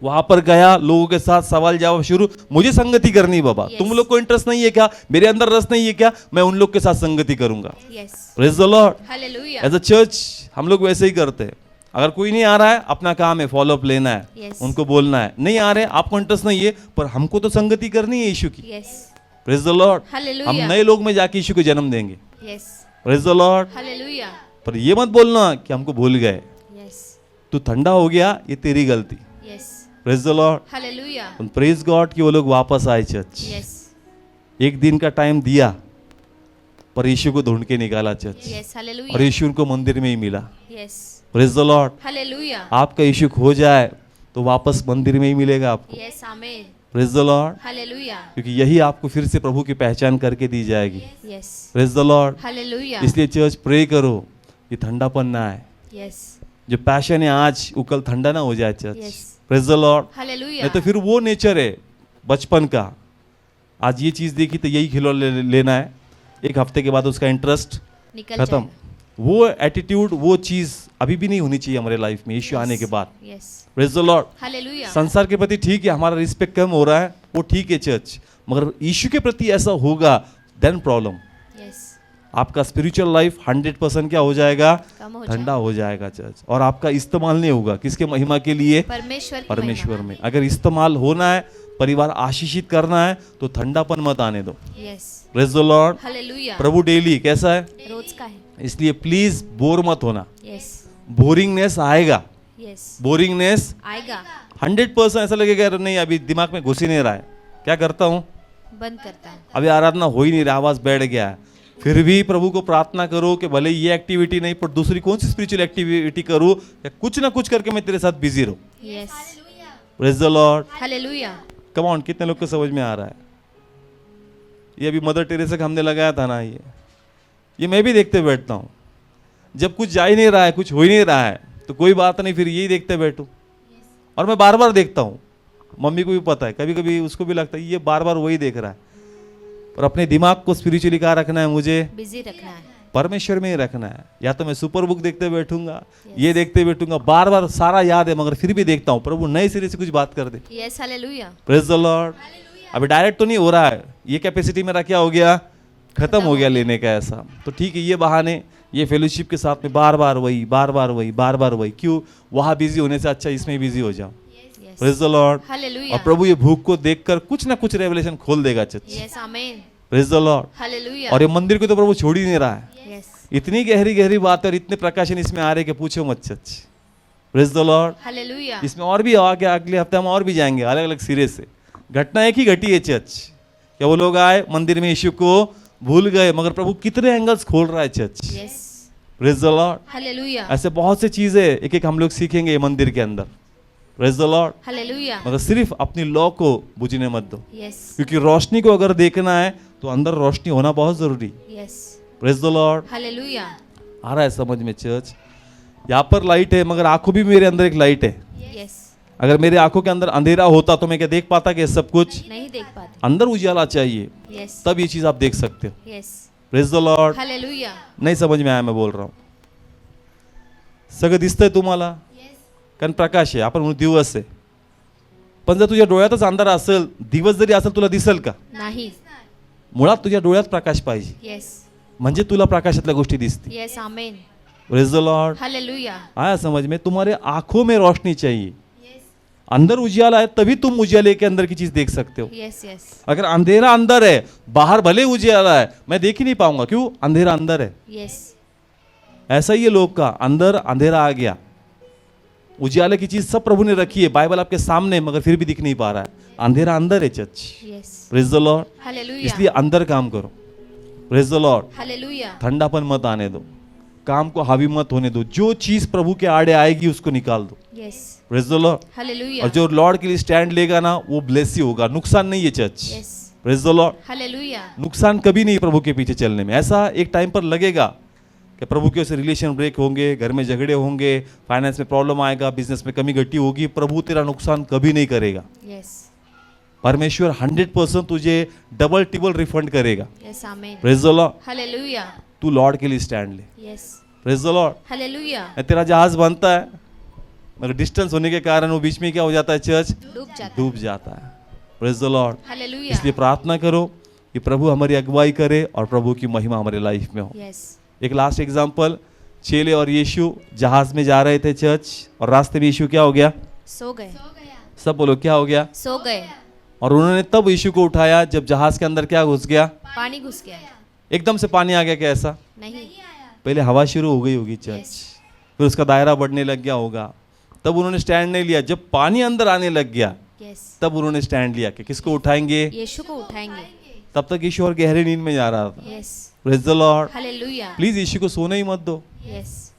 वहां पर गया, लोगों के साथ सवाल जवाब शुरू, मुझे संगति करनी है बाबा। Yes. तुम लोग को इंटरेस्ट नहीं है क्या? मेरे अंदर रस नहीं है क्या? मैं उन लोग के साथ संगति करूंगा। Yes praise the lord. Hallelujah. As a church हम लोग वैसे ही करते हैं, अगर कोई नहीं आ रहा है अपना काम है फॉलो अप लेना है, Yes. उनको बोलना है, नहीं आ रहे आपको इंटरेस्ट नहीं है, पर हमको तो संगति करनी है यीशु की। Yes praise the Lord. हम हालेलुया। नए लोग में जाके यीशु को जन्म देंगे। Yes praise the lord. Hallelujah. पर ये मत बोलना कि हमको भूल गए, यस तू ठंडा हो गया, ये तेरी गलती। Yes praise the lord. Hallelujah. Praise God कि वो लोग वापस आए चर्च। यस एक दिन का टाइम दिया, पर यीशु को ढूंढ के निकाला चर्च, यस और हालेलुया। यीशु उनको मंदिर में ही मिला। Yes praise the lord. Hallelujah. आपका यीशु खो जाए तो वापस मंदिर में ही मिलेगा आपको। यस आमीन। Praise the lord. हालेलुया। क्योंकि यही आपको फिर से प्रभु की पहचान करके दी जाएगी। Yes praise the lord. Hallelujah. इसलिए चर्च प्रे करो कि ठंडापन ना आए, यस जो पैशन है आज वो कल ठंडा ना हो जाए church. Yes. Praise the lord. Hallelujah. नहीं तो फिर वो नेचर है बचपन का, आज ये चीज़ देखी तो यही खिलौना लेना है, एक हफ्ते के बाद उसका इंटरेस्ट निकल खत्म। जाएगा। वो एटीट्यूड, वो चीज़ अभी भी नहीं होनी चाहिए हमारे लाइफ में यीशु आने के बाद। Yes praise the lord. Hallelujah. संसार के प्रति ठीक है हमारा रिस्पेक्ट कम हो रहा है, वो ठीक है चर्च, मगर यीशु के प्रति ऐसा होगा देन प्रॉब्लम। यस आपका स्पिरिचुअल लाइफ 100% क्या हो जाएगा? कम हो ठंडा हो जाएगा चर्च, और आपका इस्तेमाल नहीं होगा किसके महिमा के लिए? परमेश्वर की परमेश्वर में। अगर इस्तेमाल होना है, परिवार आशीषित करना है, तो ठंडापन मत आने दो। महिमा। Yes praise the lord. Hallelujah. Prabhu daily कैसा है, रोज का है। इसलिए प्लीज बोर मत होना। यस बोरिंगनेस आएगा, यस बोरिंगनेस आएगा। 100% ऐसा लगेगा अरे नहीं अभी दिमाग में घुस ही नहीं रहा है, क्या करता हूँ, बंद करता है। अभी आराधना हो ही नहीं रहा, आवाज बैठ गया है। फिर भी प्रभु को प्रार्थना करो कि भले ये एक्टिविटी नहीं पर दूसरी कौन सी स्पिरिचुअल एक्टिविटी करूँ, या कुछ ना कुछ करके मैं तेरे साथ बिजी रहूँ। Yes praise the lord. Hallelujah. Come on, कितने लोग को समझ में आ रहा है? ये अभी मदर टेरेसा का हमने लगाया था ना, ये मैं भी देखते बैठता हूँ, जब कुछ जा ही नहीं रहा है, कुछ हो ही नहीं रहा है, तो कोई बात नहीं, फिर यही देखते बैठूं। और मैं बार बार देखता हूँ, मम्मी को भी पता है, कभी कभी उसको भी लगता है ये बार बार वही देख रहा है, पर अपने दिमाग को स्पिरिचुअली कहाँ रखना है मुझे? बिजी रखना है। परमेश्वर में ही रखना है। या तो मैं सुपर बुक देखते बैठूंगा, ये देखते बैठूंगा, बार बार सारा याद है, मगर फिर भी देखता हूँ प्रभु नए सिरे से कुछ बात कर दे। Yes hallelujah. Praise the lord. अभी डायरेक्ट तो नहीं हो रहा है, ये कैपेसिटी मेरा क्या हो गया, खत्म हो गया लेने का ऐसा, तो ठीक है ये बहाने, ये फेलोशिप के साथ में बार बार वही, बार बार वही, बार बार वही, क्यों? वहाँ बिजी होने से अच्छा इसमें बिजी हो जाओ। Yes praise the lord. Hallelujah. और प्रभु ये भूख को देखकर कुछ ना कुछ रेवलेशन खोल देगा चर्च। यस आमीन। Praise the lord. हालेलुया। और ये मंदिर को तो प्रभु छोड़ ही नहीं रहा है, यस इतनी गहरी गहरी बात है और इतने प्रकाशन इसमें आ रहे कि पूछो मत church. Praise the lord. Hallelujah. इसमें और भी आगे अगले हफ्ते हम और भी जाएंगे अलग अलग सिरे से। घटना एक ही घटी है चर्च, क्या वो लोग आए मंदिर में यीशु को भूल गए, मगर प्रभु कितने एंगल्स खोल रहा है church. Yes praise the lord. Hallelujah. ऐसे बहुत से चीजें एक एक हम लोग सीखेंगे ये मंदिर के अंदर। Praise the lord. हालेलुया। मगर सिर्फ अपनी लॉ को बुझने मत दो, यस क्योंकि रोशनी को अगर देखना है तो अंदर रोशनी होना बहुत जरूरी। Yes praise the lord. Hallelujah. आ रहा है समझ में चर्च? यहाँ पर लाइट है, मगर आंखों भी मेरे अंदर एक लाइट है। यस अगर मेरे आंखों के अंदर अंधेरा होता तो मैं क्या देख पाता कि सब कुछ? नहीं देख पाते। अंदर उजाला चाहिए, यस तब ये चीज आप देख सकते हो। Yes praise the lord. Hallelujah. नाही समज में आया मैं बोल रहा हूँ? सगळं दिसतंय तुम्हाला, कारण प्रकाश आहे, आपण म्हणू दिवस आहे, पण जर तुझ्या डोळ्यातच अंधार असेल, दिवस जरी असेल तुला दिसेल का? नाही। मुळात तुझ्या डोळ्यात प्रकाश पाहिजे, यस म्हणजे तुला प्रकाशातल्या गोष्टी दिसतील। यस आमीन। Praise the lord. हालेलुया। आया समझ में? तुम्हारे आंखों में रोशनी चाहिए, अंदर उजियाला है तभी तुम उजियाले के अंदर की चीज देख सकते हो। यस यस अगर अंधेरा अंदर है, बाहर भले उजियाला है, मैं देख ही नहीं पाऊंगा, क्यों? अंधेरा अंदर है। यस ऐसा ही है लोग का, अंदर अंधेरा आ गया, उजाले की चीज सब प्रभु ने रखी है, बाइबल आपके सामने है, मगर फिर भी दिख नहीं पा रहा है। अंधेरा अंदर है church. Yes, praise the lord. Hallelujah, इसलिए अंदर काम करो। Praise the lord. हालेलुया, ठंडापन मत आने दो, काम को हावी मत होने दो। जो चीज प्रभु के आड़े आएगी उसको निकाल दो। Yes, praise the lord. Hallelujah, और जो लॉर्ड के लिए स्टैंड लेगा ना, वो ब्लेस ही होगा, नुकसान नहीं है church. Yes, praise the lord. Hallelujah, नुकसान कभी नहीं प्रभु के पीछे चलने में। ऐसा एक टाइम पर लगेगा कि प्रभु के से रिलेशन ब्रेक होंगे, घर में झगड़े होंगे, फाइनेंस में प्रॉब्लम आएगा, बिजनेस में कमी घटी होगी, प्रभु तेरा नुकसान कभी नहीं करेगा। यस, परमेश्वर 100% तुझे डबल टिबल रिफंड करेगा। यस, आमीन, प्रेज द लॉर्ड। हालेलुया, तू लॉर्ड के लिए स्टैंड ले। Yes, praise the lord. Hallelujah, तेरा जहाज बनता है, मगर डिस्टेंस होने के कारण वो बीच में क्या हो जाता है चर्च? डूब जाता, डूब जाता है। Praise the lord. हालेलुया, इसलिए प्रार्थना करो कि प्रभु हमारी अगुवाई करे और प्रभु की महिमा हमारे लाइफ में हो। यस, एक लास्ट एग्जांपल, चेले और यीशु जहाज में जा रहे थे चर्च, और रास्ते में यीशु क्या हो गया? सो गए, सब बोलो क्या हो गया? सो गए, और उन्होंने तब यीशु को उठाया जब जहाज के अंदर क्या घुस गया? पानी घुस गया, एकदम से पानी आ गया क्या? ऐसा नहीं, पहले हवा शुरू हो गई होगी चर्च, फिर उसका दायरा बढ़ने लग गया होगा, तब उन्होंने स्टैंड नहीं लिया। जब पानी अंदर आने लग गया यस, तब उन्होंने स्टैंड लिया कि किसको उठाएंगे? यीशु को उठाएंगे, तब तक यीशु और गहरे नींद में जा रहा था। Yes, praise the lord. Hallelujah, please यीशु को सोने ही मत दो, यस,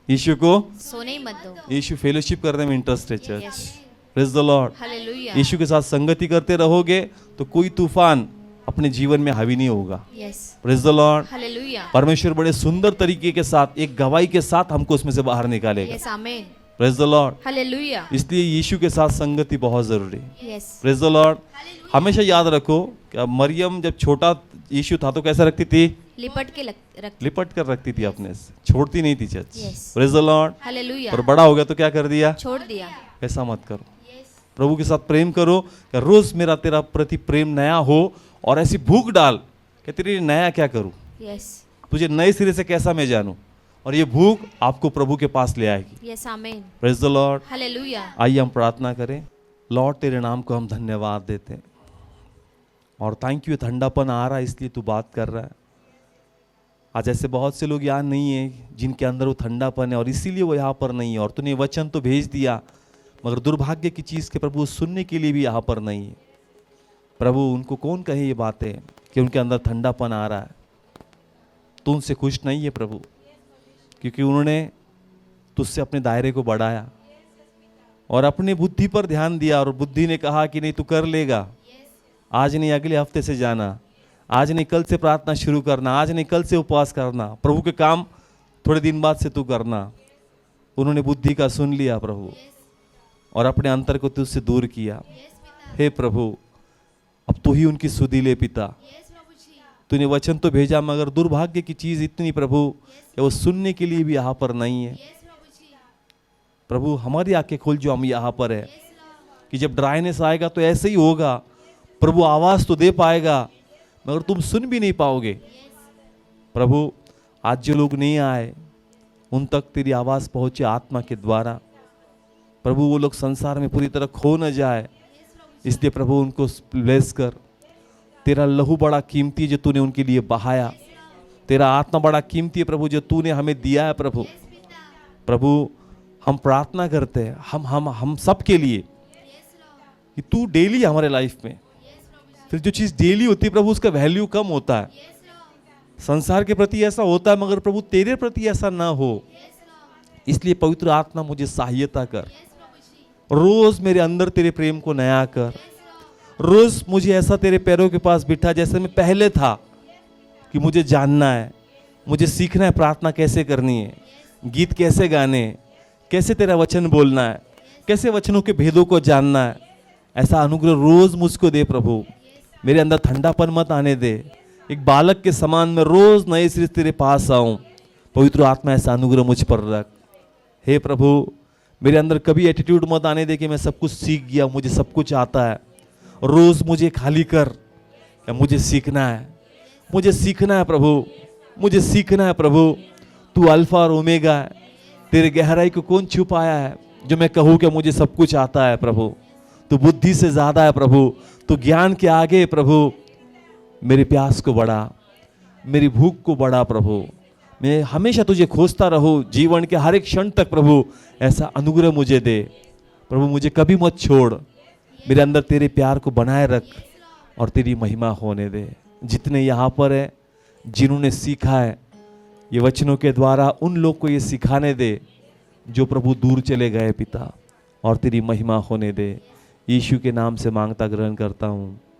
यीशु को, सोने ही मत दो, यीशु फेलोशिप करने में इंटरेस्ट है church. Yes, praise the lord. Hallelujah, यीशु के साथ संगति करते रहोगे तो कोई तूफान अपने जीवन में हावी नहीं होगा। Yes, praise the lord. Hallelujah, परमेश्वर बड़े सुंदर तरीके के साथ, एक गवाही के साथ हमको उसमें से बाहर निकालेगा। यस, आमीन, प्रेज द लॉर्ड। हालेलुया, इसलिए यीशु के साथ संगति बहुत जरूरी है। Yes, praise the Lord. हमेशा याद रखो कि मरियम जब छोटा यीशु था तो कैसा रखती थी? लिपट के रख, लिपट कर रखती थी अपने से, छोड़ती नहीं थी church. Yes. Praise the lord. Hallelujah, और बड़ा हो गया तो क्या कर दिया? छोड़ दिया, ऐसा मत करो। प्रभु के साथ प्रेम करो कि रोज मेरा तेरा प्रति प्रेम नया हो, और ऐसी भूख डाल कि तेरे लिए नया क्या करूं, यस, तुझे नए सिरे से कैसा मैं जानूं, और ये भूख आपको प्रभु के पास ले आएगी। यस, आमीन, प्रेज द लॉर्ड। हालेलुया, आइए हम प्रार्थना करें। लॉर्ड तेरे नाम को हम धन्यवाद देते हैं, और थैंक यू, ठंडापन आ रहा है इसलिए तू बात कर रहा है। आज ऐसे बहुत से लोग यहाँ नहीं है जिनके अंदर वो ठंडापन है, और इसीलिए वो यहाँ पर नहीं है, और तूने वचन तो भेज दिया, मगर दुर्भाग्य की चीज़ के प्रभु सुनने के लिए भी यहाँ पर नहीं है। प्रभु उनको कौन कहे ये बातें कि उनके अंदर ठंडापन आ रहा है? तू उनसे खुश नहीं है प्रभु, क्योंकि उन्होंने तुझसे अपने दायरे को बढ़ाया और अपनी बुद्धि पर ध्यान दिया, और बुद्धि ने कहा कि नहीं तू कर लेगा, आज नहीं अगले हफ्ते से जाना, आज नहीं कल से प्रार्थना शुरू करना, आज नहीं कल से उपवास करना, प्रभु के काम थोड़े दिन बाद से तू करना। उन्होंने बुद्धि का सुन लिया प्रभु, और अपने अंतर को तुझसे दूर किया। हे प्रभु, अब तू ही उनकी सुधि ले पिता। तूने वचन तो भेजा, मगर दुर्भाग्य की चीज इतनी प्रभु कि वो सुनने के लिए भी यहाँ पर नहीं है। प्रभु हमारी आंखें खोल जो हम यहाँ पर है, कि जब ड्राइनेस आएगा तो ऐसे ही होगा प्रभु, आवाज तो दे पाएगा मगर तुम सुन भी नहीं पाओगे। प्रभु आज जो लोग नहीं आए उन तक तेरी आवाज पहुंचे आत्मा के द्वारा। प्रभु वो लोग संसार में पूरी तरह खो न जाए, इसलिए प्रभु उनको ब्लेस कर। तेरा लहू बड़ा कीमती है जो तूने उनके लिए बहाया, तेरा आत्मा बड़ा कीमती है प्रभु जो तूने हमें दिया है प्रभु। प्रभु हम प्रार्थना करते हैं हम सब के लिए कि तू डेली हमारे लाइफ में, फिर जो चीज़ डेली होती है प्रभु उसका वैल्यू कम होता है। संसार के प्रति ऐसा होता है, मगर प्रभु तेरे प्रति ऐसा ना हो, इसलिए पवित्र आत्मा मुझे सहायता कर। रोज मेरे अंदर तेरे प्रेम को नया कर। रोज मुझे ऐसा तेरे पैरों के पास बिठा जैसे मैं पहले था, कि मुझे जानना है, मुझे सीखना है प्रार्थना कैसे करनी है, गीत कैसे गाने, कैसे तेरा वचन बोलना है, कैसे वचनों के भेदों को जानना है। ऐसा अनुग्रह रोज मुझको दे प्रभु। मेरे अंदर ठंडापन मत आने दे, एक बालक के समान मैं रोज नए सिरे से तेरे पास आऊं। पवित्र आत्मा ऐसा अनुग्रह मुझ पर रख। हे प्रभु मेरे अंदर कभी एटीट्यूड मत आने दे कि मैं सब कुछ सीख गया, मुझे सब कुछ आता है। रोज मुझे खाली कर, या मुझे सीखना है, मुझे सीखना है प्रभु, मुझे सीखना है प्रभु। तू अल्फा और ओमेगा है, तेरे गहराई को कौन छुपाया है जो मैं कहूँ कि मुझे सब कुछ आता है प्रभु। तू बुद्धि से ज्यादा है प्रभु, तू ज्ञान के आगे है प्रभु। मेरी प्यास को बढ़ा, मेरी भूख को बढ़ा प्रभु। मैं हमेशा तुझे खोजता रहूं जीवन के हर एक क्षण तक। प्रभु ऐसा अनुग्रह मुझे दे। प्रभु मुझे कभी मत छोड़, मेरे अंदर तेरे प्यार को बनाए रख और तेरी महिमा होने दे। जितने यहाँ पर है जिन्होंने सीखा है ये वचनों के द्वारा, उन लोग को ये सिखाने दे जो प्रभु दूर चले गए पिता, और तेरी महिमा होने दे। यीशु के नाम से मांगता ग्रहण करता हूँ,